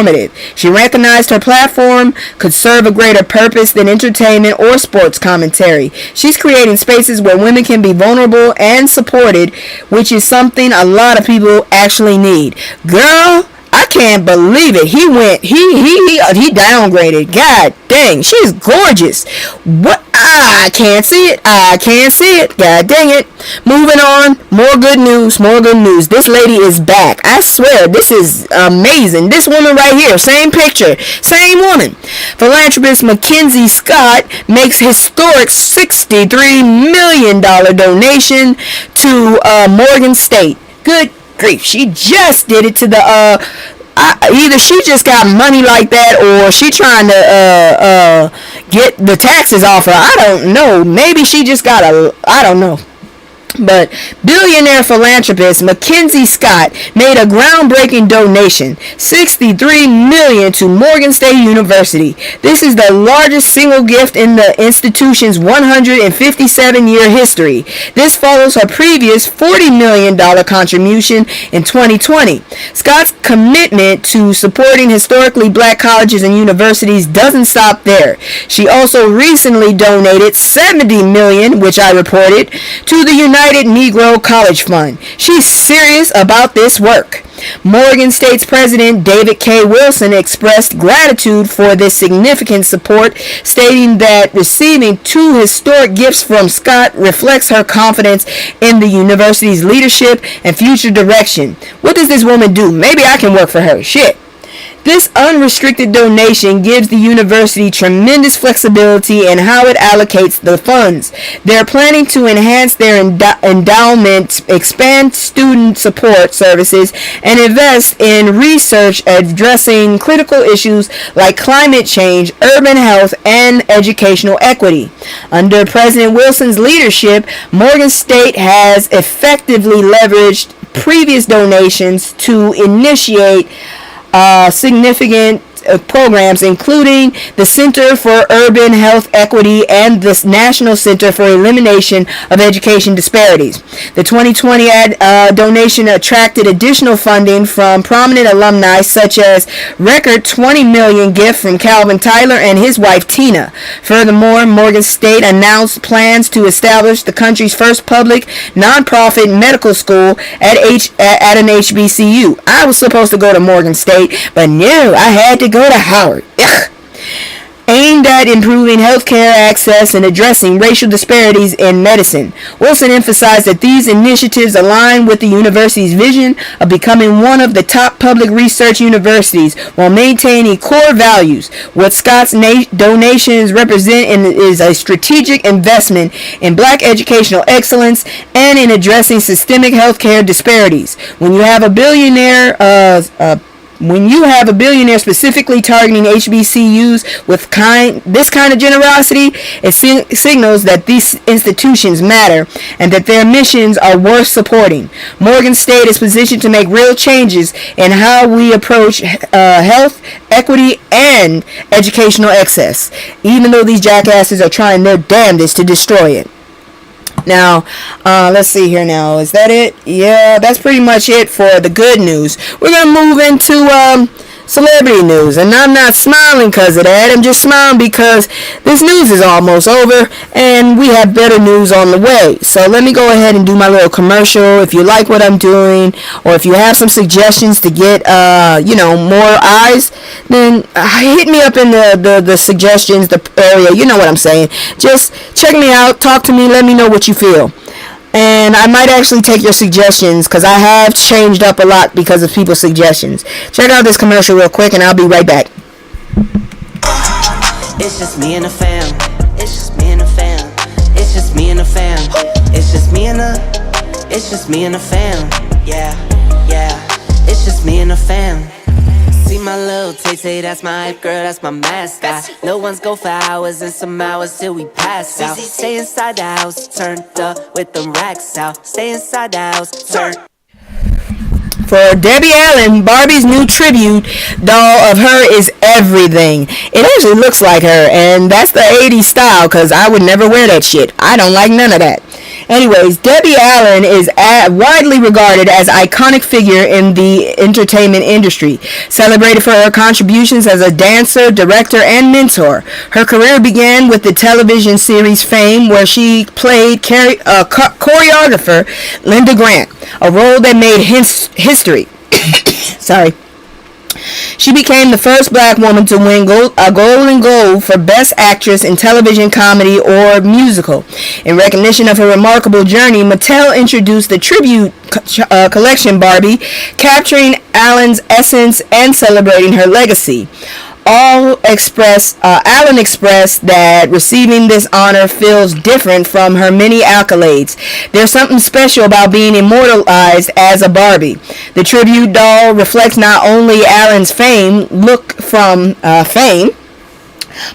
She recognized her platform could serve a greater purpose than entertainment or sports commentary. She's creating spaces where women can be vulnerable and supported, which is something a lot of people actually need. Girl, I can't believe it. He downgraded. God dang, she's gorgeous. What? I can't see it. God dang it. Moving on. More good news. This lady is back. I swear, this is amazing. This woman right here, same picture, same woman. Philanthropist Mackenzie Scott makes historic $63 million donation to Morgan State. Good grief, she just did it to the either she just got money like that or she trying to get the taxes off her. I don't know, maybe she just got I don't know. But billionaire philanthropist Mackenzie Scott made a groundbreaking donation, $63 million, to Morgan State University. This is the largest single gift in the institution's 157-year history. This follows her previous $40 million contribution in 2020. Scott's commitment to supporting historically black colleges and universities doesn't stop there. She also recently donated $70 million, which I reported, to the United Negro College Fund. She's serious about this work. Morgan State's president David K. Wilson expressed gratitude for this significant support, stating that receiving two historic gifts from Scott reflects her confidence in the university's leadership and future direction. What does this woman do? Maybe I can work for her. Shit. This unrestricted donation gives the university tremendous flexibility in how it allocates the funds. They're planning to enhance their endowment, expand student support services, and invest in research addressing critical issues like climate change, urban health, and educational equity. Under President Wilson's leadership, Morgan State has effectively leveraged previous donations to initiate significant programs, including the Center for Urban Health Equity and the National Center for Elimination of Education Disparities. The 2020 donation attracted additional funding from prominent alumni such as record $20 million gift from Calvin Tyler and his wife Tina. Furthermore, Morgan State announced plans to establish the country's first public nonprofit medical school at an HBCU. I was supposed to go to Morgan State, but no, I had to go to Howard. Ugh. aimed at improving healthcare access and addressing racial disparities in medicine. Wilson emphasized that these initiatives align with the university's vision of becoming one of the top public research universities while maintaining core values. What Scott's donations represent is a strategic investment in black educational excellence and in addressing systemic healthcare disparities. When you have a billionaire specifically targeting HBCUs with this kind of generosity, it signals that these institutions matter and that their missions are worth supporting. Morgan State is positioned to make real changes in how we approach health, equity, and educational access, even though these jackasses are trying their damnedest to destroy it. Now, let's see here now. Is that it? Yeah, that's pretty much it for the good news. We're going to move into celebrity news. And I'm not smiling because of that. I'm just smiling because this news is almost over and we have better news on the way. So let me go ahead and do my little commercial. If you like what I'm doing or if you have some suggestions to get, more eyes, then hit me up in the suggestions, the area. You know what I'm saying. Just check me out. Talk to me. Let me know what you feel. And I might actually take your suggestions because I have changed up a lot because of people's suggestions. Check out this commercial real quick and I'll be right back. It's just me and the fam. It's just me and the fam. It's just me and the fam. It's just me and the fam. Yeah, yeah. It's just me and the fam. See my little Tay-Tay, that's my hype girl, that's my mascot. Little ones go for hours and some hours till we pass out. Stay inside the house, turned up with them racks out. Stay inside the house, turned. For Debbie Allen, Barbie's new tribute doll of her is everything. It actually looks like her, and that's the 80s style, because I would never wear that shit. I don't like none of that. Anyways, Debbie Allen is widely regarded as an iconic figure in the entertainment industry, celebrated for her contributions as a dancer, director, and mentor. Her career began with the television series Fame, where she played choreographer Linda Grant, a role that made history. Sorry. She became the first black woman to win a Golden Globe for Best Actress in Television, Comedy, or Musical. In recognition of her remarkable journey, Mattel introduced the tribute collection Barbie, capturing Allen's essence and celebrating her legacy. Allen expressed that receiving this honor feels different from her many accolades. There's something special about being immortalized as a Barbie. The tribute doll reflects not only Allen's fame,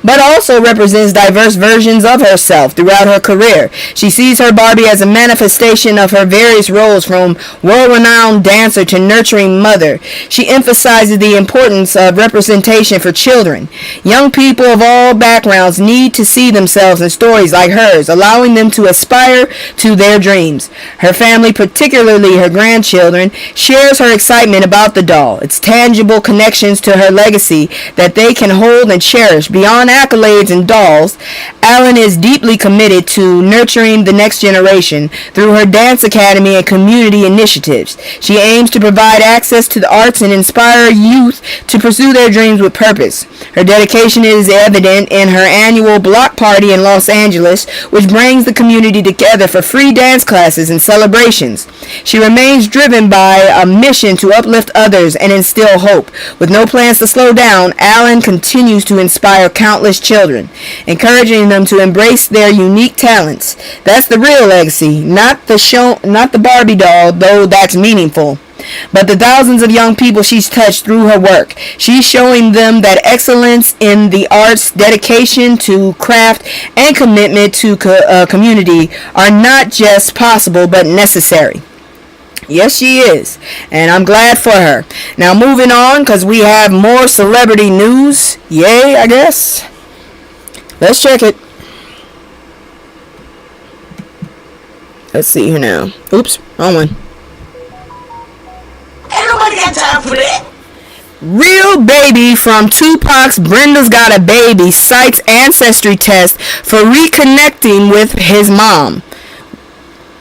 but also represents diverse versions of herself throughout her career. She sees her Barbie as a manifestation of her various roles, from world-renowned dancer to nurturing mother. She emphasizes the importance of representation for children. Young people of all backgrounds need to see themselves in stories like hers, allowing them to aspire to their dreams. Her family, particularly her grandchildren, shares her excitement about the doll, its tangible connections to her legacy that they can hold and cherish. Beyond accolades and dolls, Allen is deeply committed to nurturing the next generation through her dance academy and community initiatives. She aims to provide access to the arts and inspire youth to pursue their dreams with purpose. Her dedication is evident in her annual block party in Los Angeles, which brings the community together for free dance classes and celebrations. She remains driven by a mission to uplift others and instill hope. With no plans to slow down, Allen continues to inspire countless children, encouraging them to embrace their unique talents. That's the real legacy, not the Barbie doll, though that's meaningful, but the thousands of young people she's touched through her work. She's showing them that excellence in the arts, dedication to craft, and commitment to community are not just possible but necessary. Yes, she is. And I'm glad for her. Now, moving on, because we have more celebrity news. Yay, I guess. Let's check it. Let's see here now. Oops, wrong one. Ain't nobody got time for that. Real Baby from Tupac's Brenda's Got a Baby cites ancestry test for reconnecting with his mom.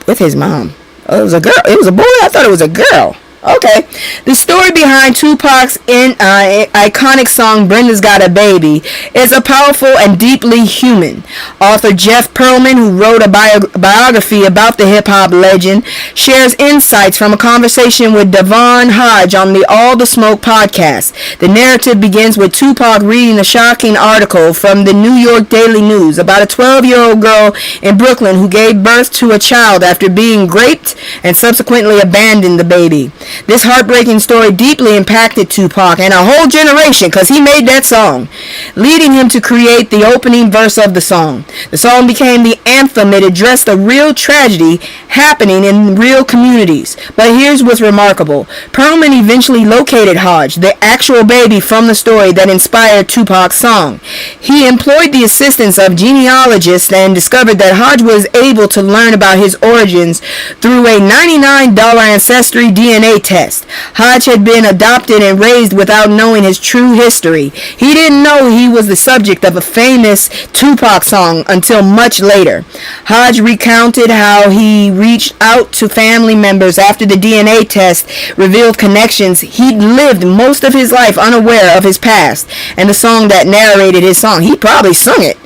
With his mom. Oh, it was a girl. It was a boy? I thought it was a girl. Okay. The story behind Tupac's iconic song Brenda's Got a Baby is a powerful and deeply human. Author Jeff Pearlman, who wrote a biography about the hip-hop legend, shares insights from a conversation with Devon Hodge on the All the Smoke podcast. The narrative begins with Tupac reading a shocking article from the New York Daily News about a 12-year-old girl in Brooklyn who gave birth to a child after being raped and subsequently abandoned the baby. This heartbreaking story deeply impacted Tupac and a whole generation because he made that song, leading him to create the opening verse of the song. The song became the anthem. It addressed a real tragedy happening in real communities. But here's what's remarkable. Perlman eventually located Hodge, the actual baby from the story that inspired Tupac's song. He employed the assistance of genealogists and discovered that Hodge was able to learn about his origins through a $99 Ancestry DNA test. Hodge had been adopted and raised without knowing his true history. He didn't know he was the subject of a famous Tupac song until much later. Hodge recounted how he reached out to family members after the DNA test revealed connections. He'd lived most of his life unaware of his past and the song that narrated his song. He probably sung it.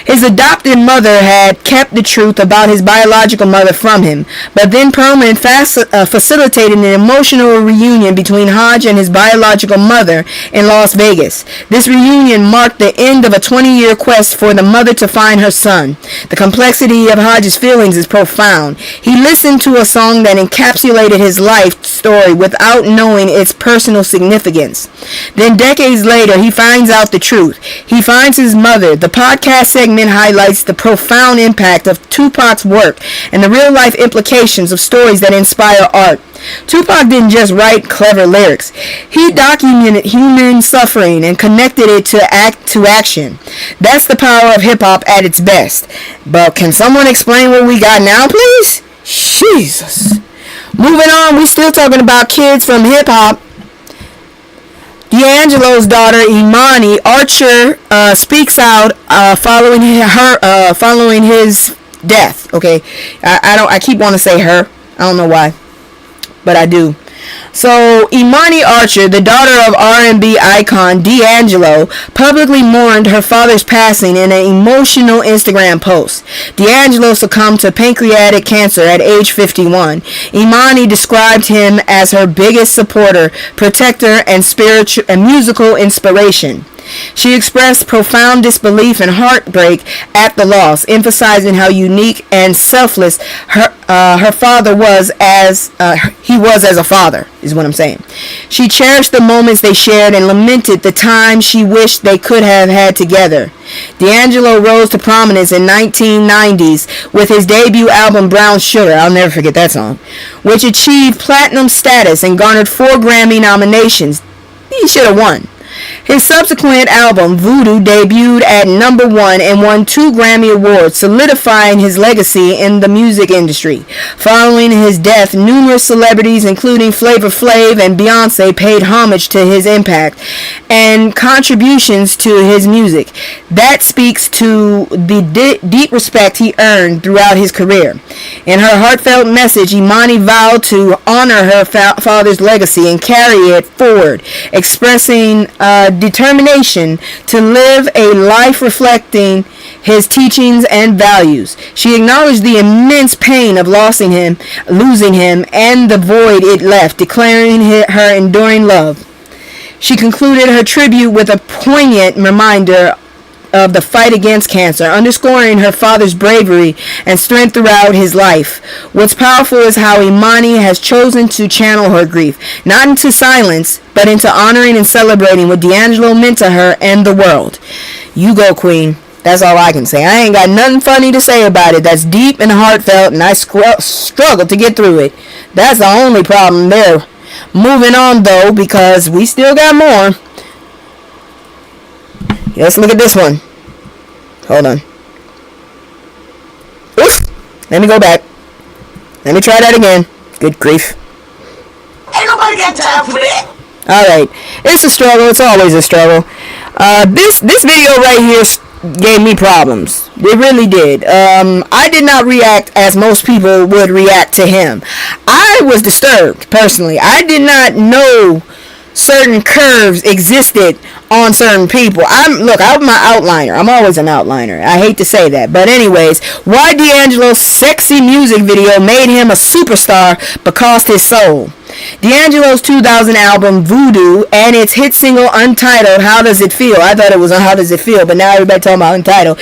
His adopted mother had kept the truth about his biological mother from him, but then Perlman facilitated an emotional reunion between Hodge and his biological mother in Las Vegas. This reunion marked the end of a 20-year quest for the mother to find her son. The complexity of Hodge's feelings is profound. He listened to a song that encapsulated his life story without knowing its personal significance. Then decades later, he finds out the truth. He finds his mother. The podcast segment highlights the profound impact of Tupac's work and the real-life implications of stories that inspire art. Tupac didn't just write clever lyrics. He documented human suffering and connected it to action. That's the power of hip-hop at its best. But can someone explain what we got now, please? Jesus. Moving on, we're still talking about kids from hip-hop. D'Angelo's daughter Imani Archer speaks out following his death. Okay, I keep wanting to say her. I don't know why, but I do. So Imani Archer, the daughter of R&B icon D'Angelo, publicly mourned her father's passing in an emotional Instagram post. D'Angelo succumbed to pancreatic cancer at age 51. Imani described him as her biggest supporter, protector, and spiritual and musical inspiration. She expressed profound disbelief and heartbreak at the loss, emphasizing how unique and selfless her father was as a father, is what I'm saying. She cherished the moments they shared and lamented the time she wished they could have had together. D'Angelo rose to prominence in 1990s with his debut album Brown Sugar, I'll never forget that song, which achieved platinum status and garnered 4 Grammy nominations. He should have won. His subsequent album, Voodoo, debuted at number 1 and won 2 Grammy Awards, solidifying his legacy in the music industry. Following his death, numerous celebrities, including Flavor Flav and Beyonce, paid homage to his impact and contributions to his music. That speaks to the deep respect he earned throughout his career. In her heartfelt message, Imani vowed to honor her father's legacy and carry it forward, expressing determination to live a life reflecting his teachings and values. She acknowledged the immense pain of losing him, and the void it left, declaring her enduring love. She concluded her tribute with a poignant reminder of the fight against cancer, underscoring her father's bravery and strength throughout his life. What's powerful is how Imani has chosen to channel her grief, not into silence, but into honoring and celebrating what D'Angelo meant to her and the world. You go, Queen. That's all I can say. I ain't got nothing funny to say about it. That's deep and heartfelt, and I struggled to get through it. That's the only problem there. Moving on, though, because we still got more. Let's look at this one. Hold on. Oof. Let me go back. Let me try that again. Good grief. Ain't nobody got time for that. Alright. It's a struggle. It's always a struggle. This video right here gave me problems. It really did. I did not react as most people would react to him. I was disturbed, personally. I did not know certain curves existed on certain people. I'm my outliner. I'm always an outliner. I hate to say that. But anyways, why D'Angelo's sexy music video made him a superstar but cost his soul. D'Angelo's 2000 album Voodoo and its hit single Untitled, How Does It Feel? I thought it was on How Does It Feel, but now everybody talking about Untitled.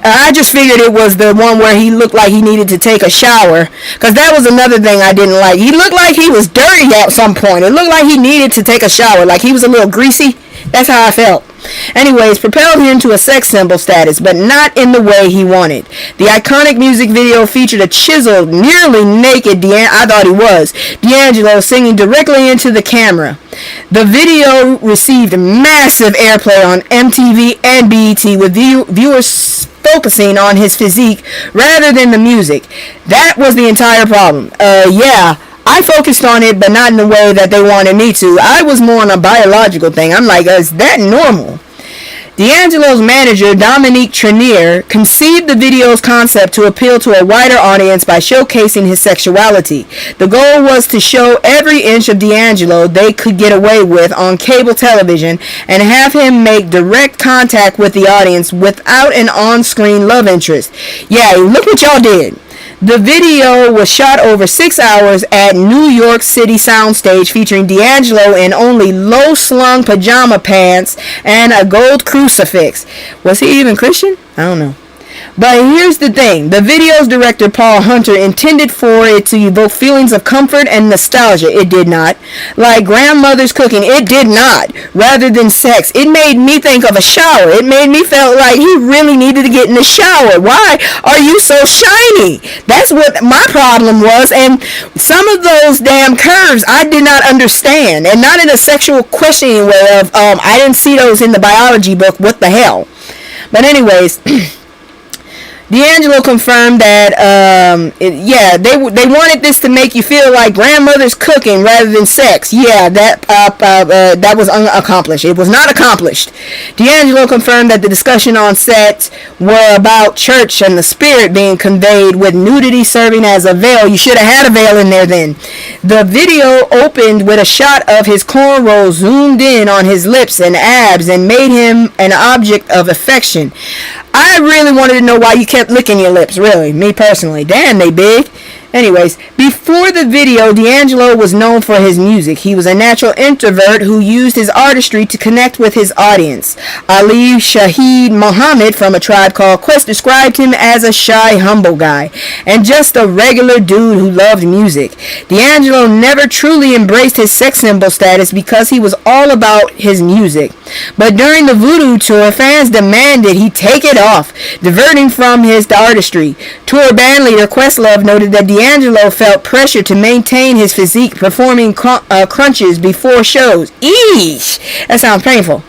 I just figured it was the one where he looked like he needed to take a shower, because that was another thing I didn't like. He looked like he was dirty at some point. It looked like he needed to take a shower, like he was a little greasy. That's how I felt. Anyways, propelled him to a sex symbol status, but not in the way he wanted. The iconic music video featured a chiseled, nearly naked D'Angelo singing directly into the camera. The video received massive airplay on MTV and BET, with viewers focusing on his physique rather than the music. That was the entire problem. I focused on it, but not in the way that they wanted me to. I was more on a biological thing. I'm like, is that normal? D'Angelo's manager, Dominique Trenier, conceived the video's concept to appeal to a wider audience by showcasing his sexuality. The goal was to show every inch of D'Angelo they could get away with on cable television and have him make direct contact with the audience without an on-screen love interest. Yeah, look what y'all did. The video was shot over 6 hours at New York City soundstage, featuring D'Angelo in only low-slung pajama pants and a gold crucifix. Was he even Christian? I don't know. But here's the thing. The video's director, Paul Hunter, intended for it to evoke feelings of comfort and nostalgia. It did not. Like grandmother's cooking, it did not. Rather than sex, it made me think of a shower. It made me feel like he really needed to get in the shower. Why are you so shiny? That's what my problem was. And some of those damn curves I did not understand. And not in a sexual questioning way of, I didn't see those in the biology book. What the hell? But anyways... D'Angelo confirmed that they wanted this to make you feel like grandmother's cooking rather than sex. Yeah, that was unaccomplished. It was not accomplished. D'Angelo confirmed that the discussion on set were about church and the spirit being conveyed, with nudity serving as a veil. You should have had a veil in there then. The video opened with a shot of his cornrows zoomed in on his lips and abs and made him an object of affection. I really wanted to know why you kept licking your lips, really, me personally. Damn, they big. Anyways, before the video, D'Angelo was known for his music. He was a natural introvert who used his artistry to connect with his audience. Ali Shaheed Muhammad from A Tribe Called Quest described him as a shy, humble guy and just a regular dude who loved music. D'Angelo never truly embraced his sex symbol status because he was all about his music. But during the Voodoo tour, fans demanded he take it off, diverting from his artistry. Tour bandleader Questlove noted that D'Angelo felt pressure to maintain his physique, performing crunches before shows. Eesh! That sounds painful.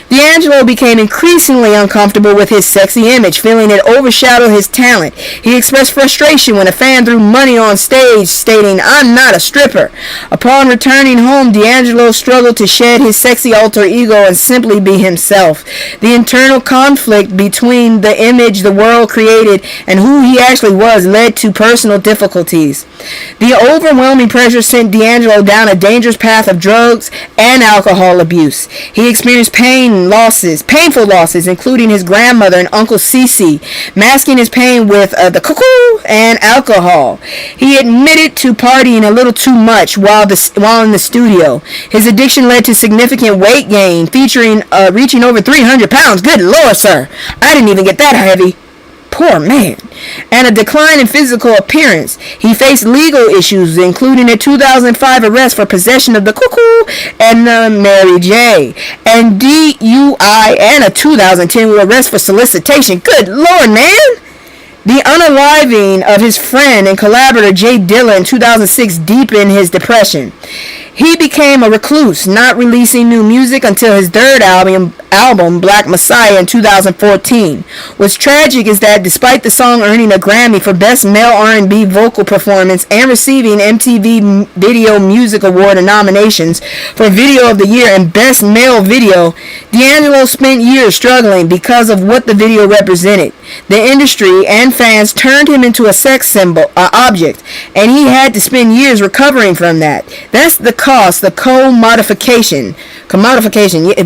D'Angelo became increasingly uncomfortable with his sexy image, feeling it overshadowed his talent. He expressed frustration when a fan threw money on stage, stating, "I'm not a stripper." Upon returning home, D'Angelo struggled to shed his sexy alter ego and simply be himself. The internal conflict between the image the world created and who he actually was led to personal difficulties. The overwhelming pressure sent D'Angelo down a dangerous path of drugs and alcohol abuse. He experienced painful losses, including his grandmother and Uncle Cece, masking his pain with the cuckoo and alcohol. He admitted to partying a little too much while in the studio. His addiction led to significant weight gain, featuring reaching over 300 pounds. Good Lord, sir. I didn't even get that heavy. Poor man. And a decline in physical appearance. He faced legal issues, including a 2005 arrest for possession of the cuckoo and Mary J. and DUI, and a 2010 arrest for solicitation. Good Lord, man. The unaliving of his friend and collaborator Jay Dilla in 2006 deepened his depression. He became a recluse, not releasing new music until his third album, Black Messiah, in 2014. What's tragic is that despite the song earning a Grammy for Best Male R&B Vocal Performance and receiving MTV Video Music Award and nominations for Video of the Year and Best Male Video, D'Angelo spent years struggling because of what the video represented. The industry and fans turned him into a sex symbol, object, and he had to spend years recovering from that. That's the cost, the commodification.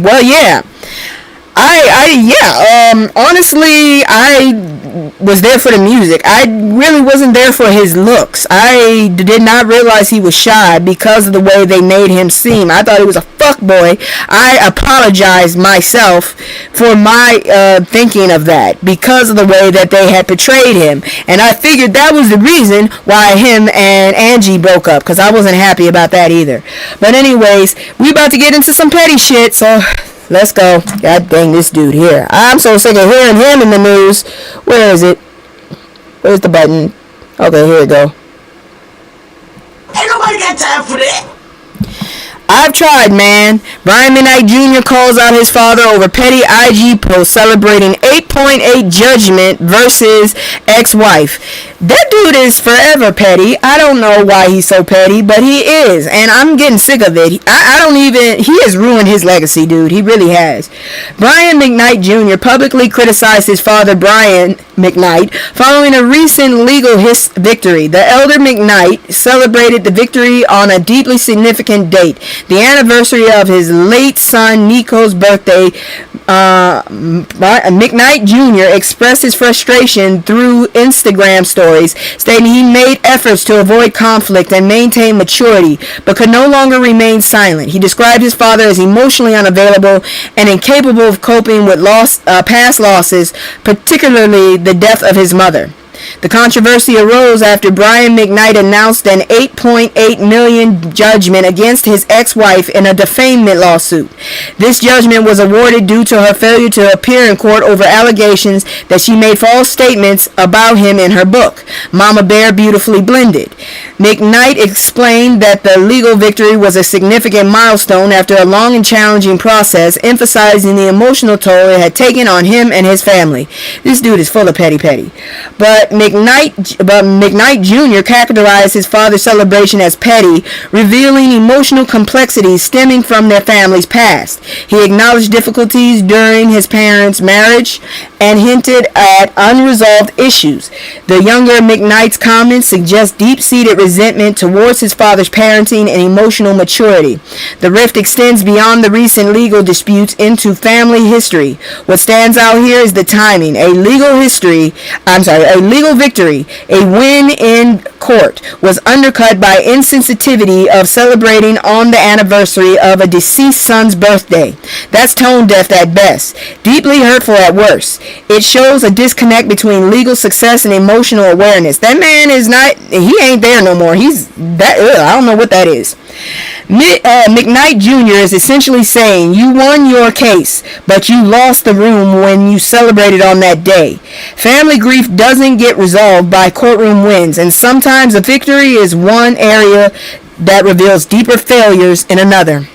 Well, yeah. Honestly, I was there for the music. I really wasn't there for his looks. I did not realize he was shy because of the way they made him seem. I thought he was a fuckboy. I apologized myself for my thinking of that because of the way that they had portrayed him. And I figured that was the reason why him and Angie broke up, because I wasn't happy about that either. But anyways, we about to get into some petty shit, so let's go. God dang this dude here. I'm so sick of hearing him in the news. Where is it? Where's the button? Okay, here we go. Ain't nobody got time for that. I've tried, man. Brian McKnight Jr. calls out his father over petty IG post celebrating 8.8 judgment versus ex-wife. That dude is forever petty. I don't know why he's so petty, but he is, and I'm getting sick of it. He has ruined his legacy, dude. He really has. Brian McKnight Jr. publicly criticized his father, Brian McKnight, following a recent legal victory. The elder McKnight celebrated the victory on a deeply significant date, the anniversary of his late son Nico's birthday. McKnight Jr. expressed his frustration through Instagram stories, stating he made efforts to avoid conflict and maintain maturity, but could no longer remain silent. He described his father as emotionally unavailable and incapable of coping with past losses, particularly the death of his mother. The controversy arose after Brian McKnight announced an $8.8 million judgment against his ex-wife in a defamation lawsuit. This judgment was awarded due to her failure to appear in court over allegations that she made false statements about him in her book, Mama Bear Beautifully Blended. McKnight explained that the legal victory was a significant milestone after a long and challenging process, emphasizing the emotional toll it had taken on him and his family. This dude is full of petty. But McKnight Jr. characterized his father's celebration as petty, revealing emotional complexities stemming from their family's past. He acknowledged difficulties during his parents' marriage and hinted at unresolved issues. The younger McKnight's comments suggest deep-seated resentment towards his father's parenting and emotional maturity. The rift extends beyond the recent legal disputes into family history. What stands out here is the timing. A legal victory, a win in court, was undercut by insensitivity of celebrating on the anniversary of a deceased son's birthday. That's tone deaf at best, deeply hurtful at worst. It shows a disconnect between legal success and emotional awareness. That man is not, he ain't there no more. He's that, I don't know what that is. McKnight Jr. is essentially saying you won your case, but you lost the room when you celebrated on that day. Family grief doesn't get resolved by courtroom wins, and sometimes a victory is one area that reveals deeper failures in another.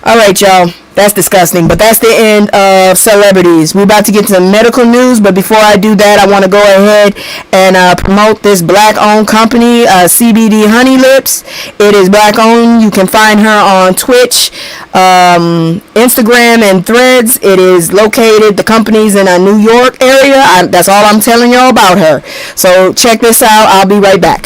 Alright, y'all. That's disgusting, but that's the end of celebrities. We're about to get to medical news, but before I do that, I want to go ahead and promote this black-owned company, CBD Honey Lips. It is black-owned. You can find her on Twitch, Instagram, and Threads. It is located, the company's in a New York area. That's all I'm telling y'all about her. So check this out. I'll be right back.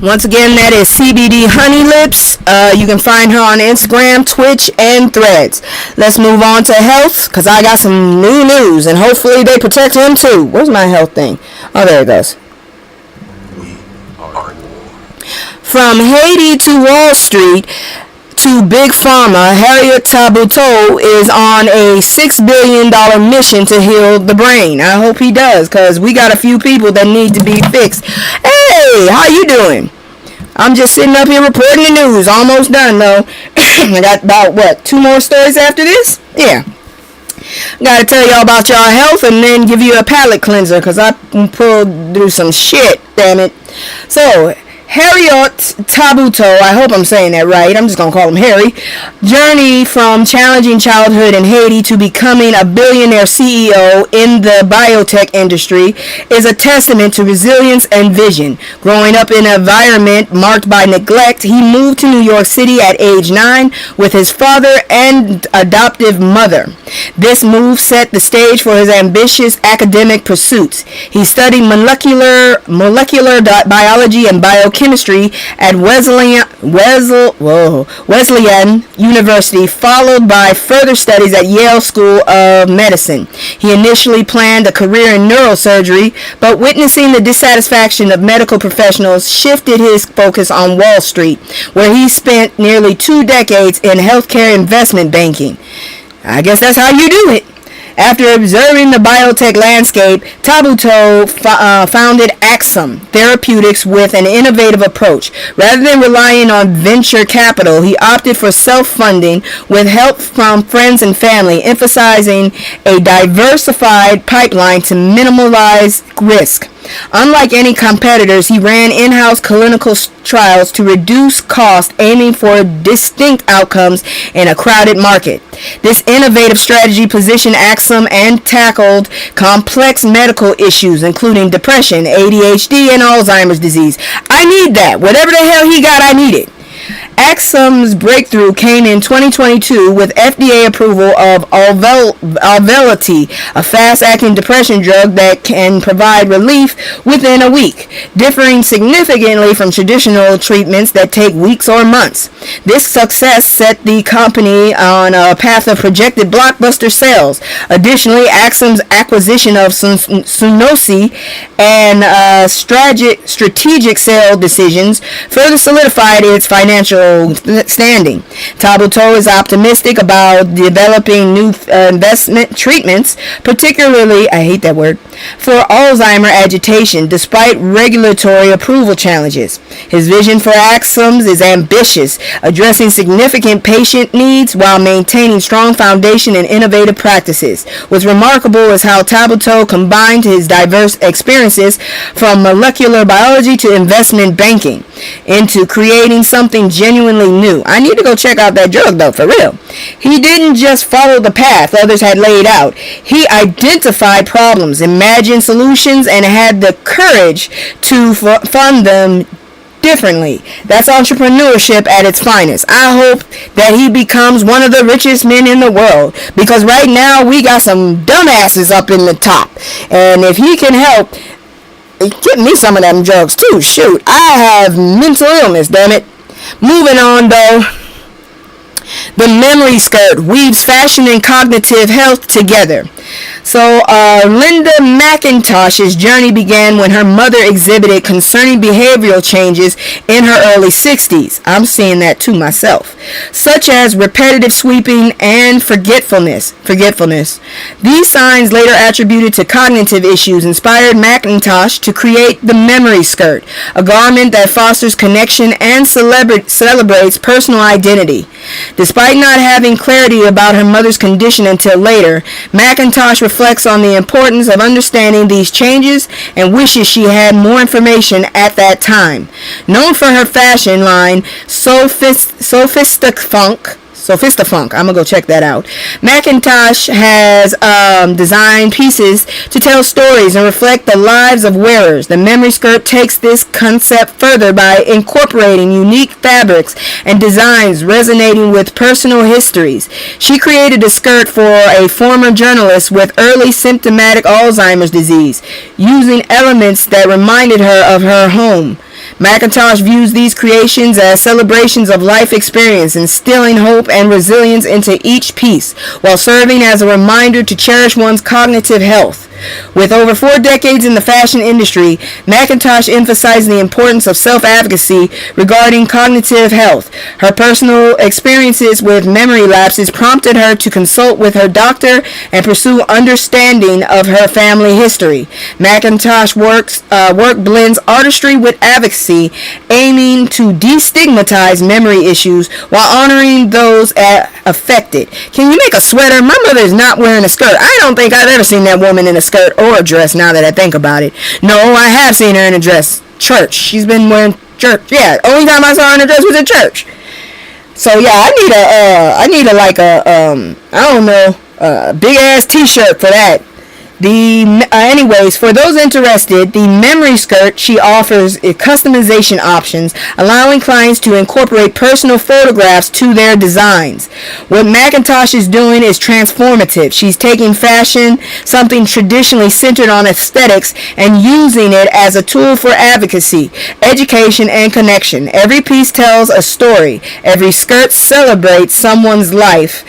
Once again, that is CBD Honey Lips. You can find her on Instagram, Twitch, and Threads. Let's move on to health, because I got some new news, and hopefully they protect him too. Where's my health thing? Oh, there it goes. From Haiti to Wall Street to Big Pharma, Harriet Tabuteau is on a $6 billion mission to heal the brain. I hope he does, because we got a few people that need to be fixed. Hey, how you doing? I'm just sitting up here reporting the news. Almost done, though. I got about, 2 more stories after this? Yeah. Gotta tell y'all about y'all health and then give you a palate cleanser, because I pulled through some shit, damn it. So, Harriet Tabuteau, I hope I'm saying that right, I'm just going to call him Harry, journey from challenging childhood in Haiti to becoming a billionaire CEO in the biotech industry is a testament to resilience and vision. Growing up in an environment marked by neglect, he moved to New York City at age 9 with his father and adoptive mother. This move set the stage for his ambitious academic pursuits. He studied molecular biology and biochemistry at Wesleyan University, followed by further studies at Yale School of Medicine. He initially planned a career in neurosurgery, but witnessing the dissatisfaction of medical professionals shifted his focus on Wall Street, where he spent nearly 2 decades in healthcare investment banking. I guess that's how you do it. After observing the biotech landscape, Tabuteau founded Axsome Therapeutics with an innovative approach. Rather than relying on venture capital, he opted for self-funding with help from friends and family, emphasizing a diversified pipeline to minimize risk. Unlike any competitors, he ran in-house clinical trials to reduce cost, aiming for distinct outcomes in a crowded market. This innovative strategy positioned Axsome and tackled complex medical issues, including depression, ADHD, and Alzheimer's disease. I need that. Whatever the hell he got, I need it. Axsome's breakthrough came in 2022 with FDA approval of Auvelity, a fast-acting depression drug that can provide relief within a week, differing significantly from traditional treatments that take weeks or months. This success set the company on a path of projected blockbuster sales. Additionally, Axsome's acquisition of Sunosi and strategic sale decisions further solidified its financial standing. Tabuteau is optimistic about developing new investment treatments, particularly, I hate that word, for Alzheimer agitation, despite regulatory approval challenges. His vision for Axsome is ambitious, addressing significant patient needs while maintaining strong foundation in innovative practices. What's remarkable is how Tabuteau combined his diverse experiences from molecular biology to investment banking into creating something genuinely new. I need to go check out that drug though, for real. He didn't just follow the path others had laid out. He identified problems, imagined solutions, and had the courage to fund them differently. That's entrepreneurship at its finest. I hope that he becomes one of the richest men in the world, because right now we got some dumbasses up in the top, and if he can help get me some of them drugs too. Shoot, I have mental illness, damn it. Moving on though. The memory skirt weaves fashion and cognitive health together. So, Linda McIntosh's journey began when her mother exhibited concerning behavioral changes in her early 60s. I'm seeing that too myself. Such as repetitive sweeping and forgetfulness. These signs, later attributed to cognitive issues, inspired McIntosh to create the memory skirt, a garment that fosters connection and celebrates personal identity. Despite not having clarity about her mother's condition until later, McIntosh reflects on the importance of understanding these changes and wishes she had more information at that time. Known for her fashion line, Sophistafunk, I'm gonna go check that out. McIntosh has designed pieces to tell stories and reflect the lives of wearers. The memory skirt takes this concept further by incorporating unique fabrics and designs resonating with personal histories. She created a skirt for a former journalist with early symptomatic Alzheimer's disease, using elements that reminded her of her home. McIntosh views these creations as celebrations of life experience, instilling hope and resilience into each piece, while serving as a reminder to cherish one's cognitive health. With over 4 decades in the fashion industry, McIntosh emphasized the importance of self-advocacy regarding cognitive health. Her personal experiences with memory lapses prompted her to consult with her doctor and pursue understanding of her family history. McIntosh's work blends artistry with advocacy, aiming to destigmatize memory issues while honoring those affected. Can you make a sweater? My mother is not wearing a skirt. I don't think I've ever seen that woman in a skirt or a dress, now that I think about it. No, I have seen her in a dress. Church. She's been wearing church. Yeah, only time I saw her in a dress was at church. So yeah, I need a big ass t-shirt for that. Anyways, for those interested, the memory skirt, she offers customization options, allowing clients to incorporate personal photographs to their designs. What McIntosh is doing is transformative. She's taking fashion, something traditionally centered on aesthetics, and using it as a tool for advocacy, education, and connection. Every piece tells a story. Every skirt celebrates someone's life.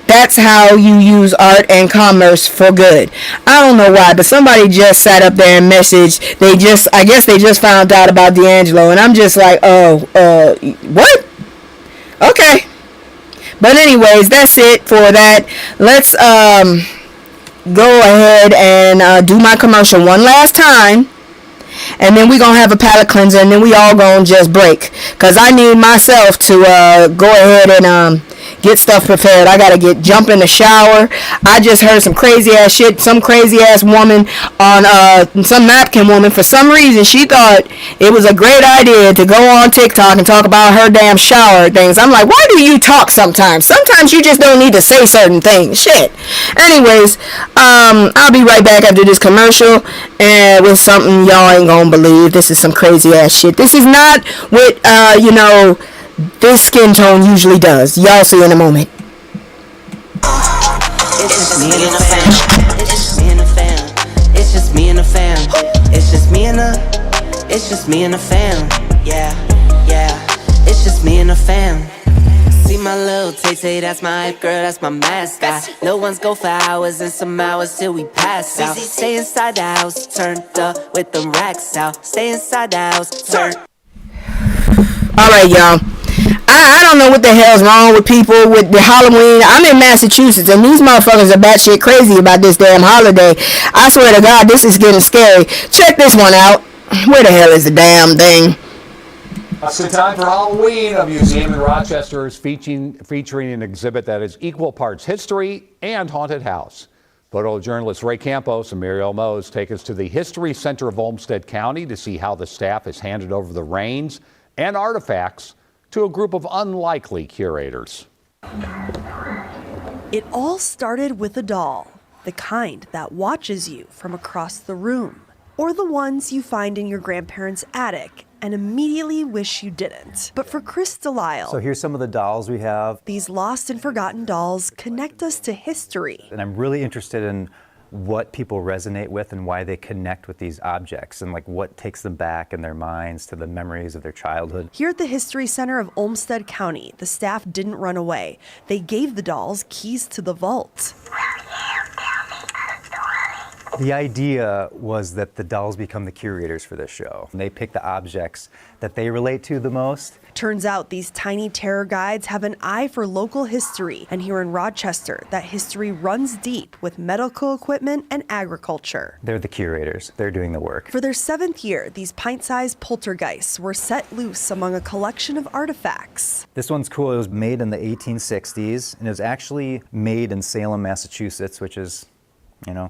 That's how you use art and commerce for good. I don't know why, but somebody just sat up there and messaged. I guess they just found out about D'Angelo, and I'm just like, what? Okay. But anyways, that's it for that. Let's go ahead and do my commercial one last time. And then we gonna have a palate cleanser, and then we all gonna just break, cause I need myself to go ahead and get stuff prepared. I gotta jump in the shower. I just heard some crazy ass shit. Some crazy ass woman on some napkin woman, for some reason she thought it was a great idea to go on TikTok and talk about her damn shower things. I'm like, why do you talk sometimes? Sometimes you just don't need to say certain things. Shit. Anyways, I'll be right back after this commercial and with something y'all ain't gonna believe. This is some crazy ass shit. This is not what this skin tone usually does. Y'all see in a moment. It's just me and the fam. It's just me and the fam. It's just me and the fam. It's just me and the fam. Yeah, yeah. It's just me and the fam. See my little tay-tay, that's my hype girl, that's my mascot. Little ones go for hours and some hours till we pass out. Stay inside the house, turned up with the racks out. Stay inside the house, turned. Alright, y'all. I don't know what the hell's wrong with people with the Halloween. I'm in Massachusetts, and these motherfuckers are batshit crazy about this damn holiday. I swear to God, this is getting scary. Check this one out. Where the hell is the damn thing? It's the time for Halloween. A museum in Rochester is featuring an exhibit that is equal parts history and haunted house. Photojournalists Ray Campos and Muriel Mose take us to the History Center of Olmsted County to see how the staff has handed over the reins and artifacts to a group of unlikely curators. It all started with a doll, the kind that watches you from across the room, or the ones you find in your grandparents' attic and immediately wish you didn't. But for Chris Delisle, so here's some of the dolls we have. These lost and forgotten dolls connect us to history. And I'm really interested in what people resonate with and why they connect with these objects and like what takes them back in their minds to the memories of their childhood. Here at the History Center of Olmsted County, the staff didn't run away. They gave the dolls keys to the vault. The idea was that the dolls become the curators for this show. They pick the objects that they relate to the most. Turns out these tiny terror guides have an eye for local history. And here in Rochester, that history runs deep with medical equipment and agriculture. They're the curators. They're doing the work. For their 7th year, these pint-sized poltergeists were set loose among a collection of artifacts. This one's cool. It was made in the 1860s, and it was actually made in Salem, Massachusetts, which is,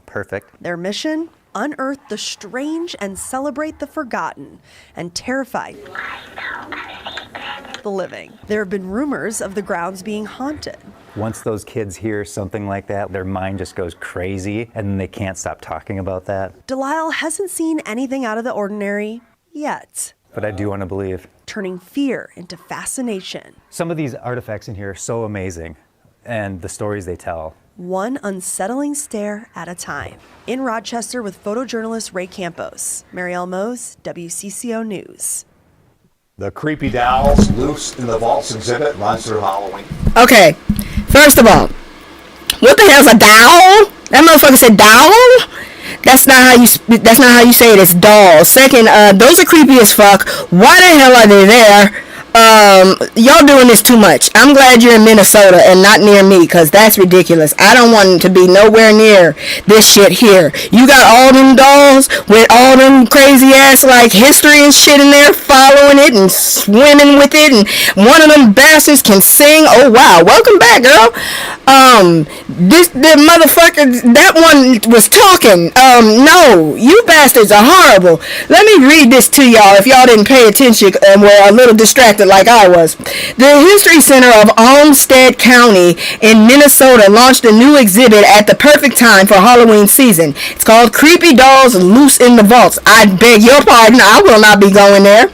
perfect. Their mission? Unearth the strange and celebrate the forgotten, and terrify the living. There have been rumors of the grounds being haunted. Once those kids hear something like that, their mind just goes crazy, and they can't stop talking about that. Delisle hasn't seen anything out of the ordinary yet. But I do want to believe. Turning fear into fascination. Some of these artifacts in here are so amazing, and the stories they tell. One unsettling stare at a time. In Rochester with photojournalist Ray Campos, Muriel Mose, WCCO News. The Creepy Dolls Loose in the Vaults exhibit runs through Halloween. Okay, first of all, what the hell's a doll? That motherfucker said doll? That's not how you say it. It's dolls. Second, those are creepy as fuck. Why the hell are they there? Y'all doing this too much. I'm glad you're in Minnesota and not near me, because that's ridiculous. I don't want to be nowhere near this shit here. You got all them dolls with all them crazy ass like history and shit in there, following it and swimming with it, and one of them bastards can sing. Oh wow, welcome back, girl. The motherfucker, that one was talking. No, you bastards are horrible. Let me read this to y'all if y'all didn't pay attention and were a little distracted like I was. The History Center of Olmsted County in Minnesota launched a new exhibit at the perfect time for Halloween season. It's called Creepy Dolls Loose in the Vaults. I beg your pardon, I will not be going there.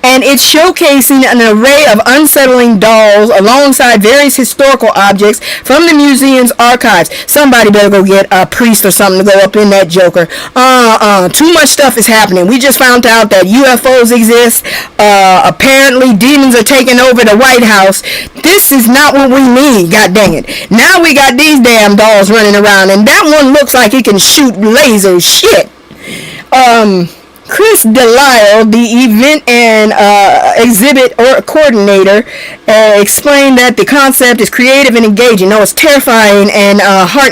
And it's showcasing an array of unsettling dolls alongside various historical objects from the museum's archives. Somebody better go get a priest or something to go up in that joker. Too much stuff is happening. We just found out that UFOs exist. Apparently demons are taking over the White House. This is not what we need, god dang it. Now we got these damn dolls running around, and that one looks like it can shoot lasers. Shit. Chris Delisle, the event and exhibit coordinator, explained that the concept is creative and engaging. No, it's terrifying and heart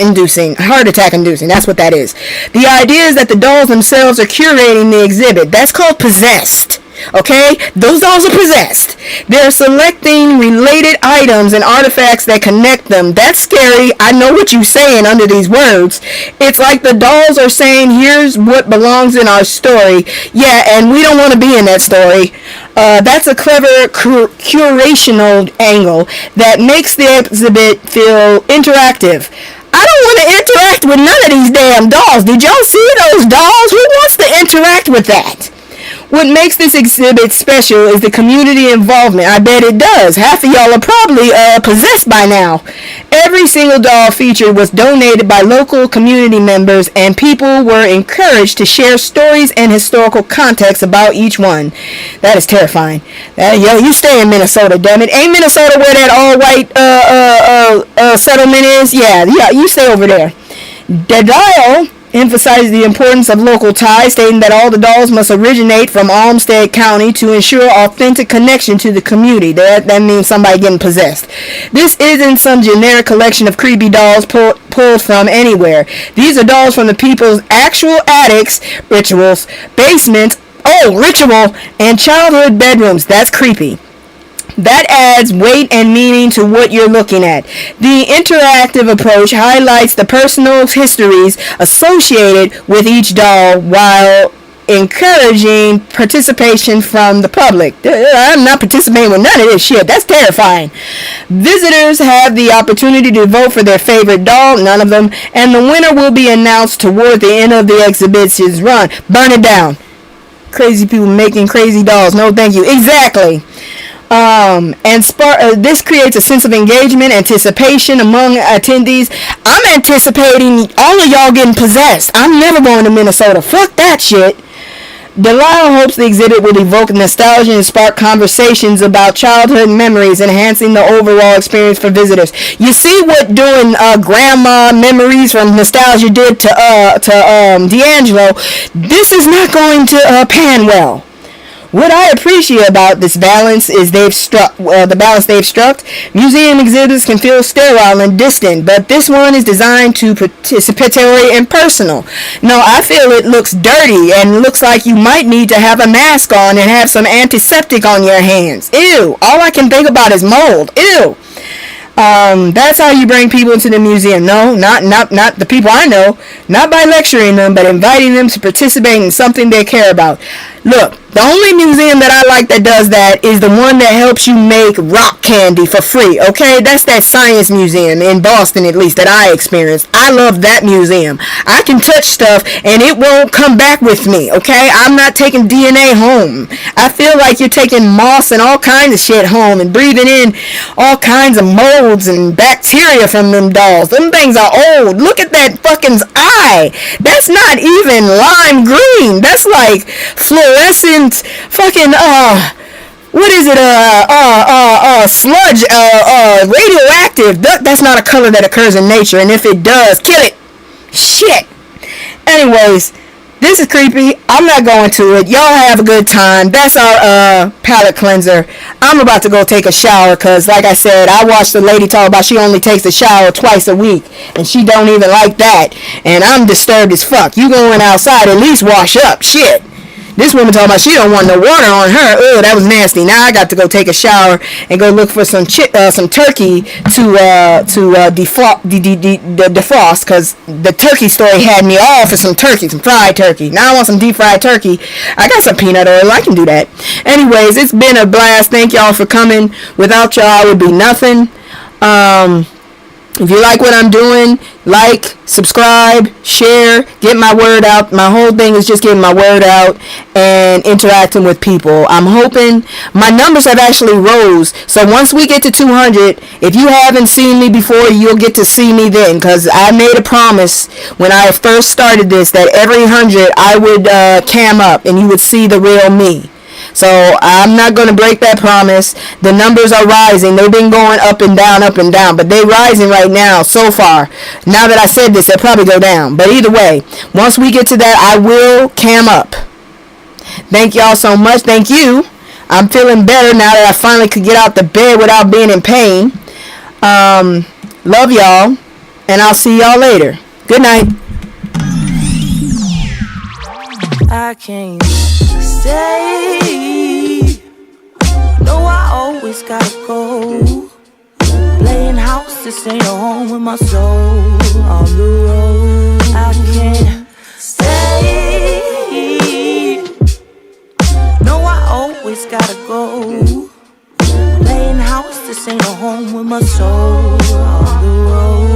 attack inducing. That's what that is. The idea is that the dolls themselves are curating the exhibit. That's called possessed. Okay, those dolls are possessed. They're selecting related items and artifacts that connect them. That's scary. I know what you're saying under these words. It's like the dolls are saying, here's what belongs in our story. Yeah, and we don't want to be in that story. That's a clever curational angle that makes the exhibit feel interactive. I don't want to interact with none of these damn dolls. Did y'all see those dolls? Who wants to interact with that? What makes this exhibit special is the community involvement. I bet it does. Half of y'all are probably possessed by now. Every single doll featured was donated by local community members, and people were encouraged to share stories and historical context about each one. That is terrifying. You stay in Minnesota, damn it. Ain't Minnesota where that all-white settlement is? Yeah, you stay over there. Delisle emphasized the importance of local ties, stating that all the dolls must originate from Olmsted County to ensure authentic connection to the community. That means somebody getting possessed. This isn't some generic collection of creepy dolls pulled from anywhere. These are dolls from the people's actual attics, rituals, basements, ritual, and childhood bedrooms. That's creepy. That adds weight and meaning to what you're looking at. The interactive approach highlights the personal histories associated with each doll while encouraging participation from the public. I'm not participating with none of this shit. That's terrifying. Visitors have the opportunity to vote for their favorite doll, none of them, and the winner will be announced toward the end of the exhibition's run. Burn it down. Crazy people making crazy dolls. No, thank you. Exactly. This creates a sense of engagement, anticipation among attendees. I'm anticipating all of y'all getting possessed. I'm never going to Minnesota. Fuck that shit. Delisle hopes the exhibit will evoke nostalgia and spark conversations about childhood memories, enhancing the overall experience for visitors. You see what doing grandma memories from nostalgia did to D'Angelo. This is not going to pan well. What I appreciate about this balance is the balance they've struck. Museum exhibits can feel sterile and distant, but this one is designed to participatory and personal. No, I feel it looks dirty and looks like you might need to have a mask on and have some antiseptic on your hands. Ew. All I can think about is mold. Ew. That's how you bring people into the museum. No, not the people I know. Not by lecturing them, but inviting them to participate in something they care about. Look, the only museum that I like that does that is the one that helps you make rock candy for free, okay? That's that science museum in Boston, at least, that I experienced. I love that museum. I can touch stuff and it won't come back with me, okay? I'm not taking DNA home. I feel like you're taking moss and all kinds of shit home and breathing in all kinds of molds and bacteria from them dolls. Them things are old. Look at that fucking eye. That's not even lime green. That's like fluorescent fucking what is it? Sludge, radioactive. That's not a color that occurs in nature, and if it does, kill it. Shit. Anyways, this is creepy. I'm not going to it. Y'all have a good time. That's our palate cleanser. I'm about to go take a shower because, like I said, I watched the lady talk about she only takes a shower twice a week, and she don't even like that. And I'm disturbed as fuck. You going outside, at least wash up. Shit. This woman talking about she don't want no water on her. Ugh, that was nasty. Now I got to go take a shower and go look for some turkey to defrost, because the turkey story had me all for some turkey, some fried turkey. Now I want some deep fried turkey. I got some peanut oil. I can do that. Anyways, it's been a blast. Thank y'all for coming. Without y'all, I would be nothing. If you like what I'm doing, like, subscribe, share, get my word out. My whole thing is just getting my word out and interacting with people. I'm hoping my numbers have actually rose. So once we get to 200, if you haven't seen me before, you'll get to see me then. Because I made a promise when I first started this that every 100 I would cam up and you would see the real me. So I'm not going to break that promise. The numbers are rising. They've been going up and down, but they're rising right now so far. Now that I said this, they'll probably go down. But either way, once we get to that, I will cam up. Thank y'all so much. Thank you. I'm feeling better now that I finally could get out the bed without being in pain. Love y'all, and I'll see y'all later. Good night. I can't stay. No, I always gotta go. Playing house, this ain't a home with my soul. On the road, I can't stay. No, I always gotta go. Playing house, this ain't a home with my soul. On the road.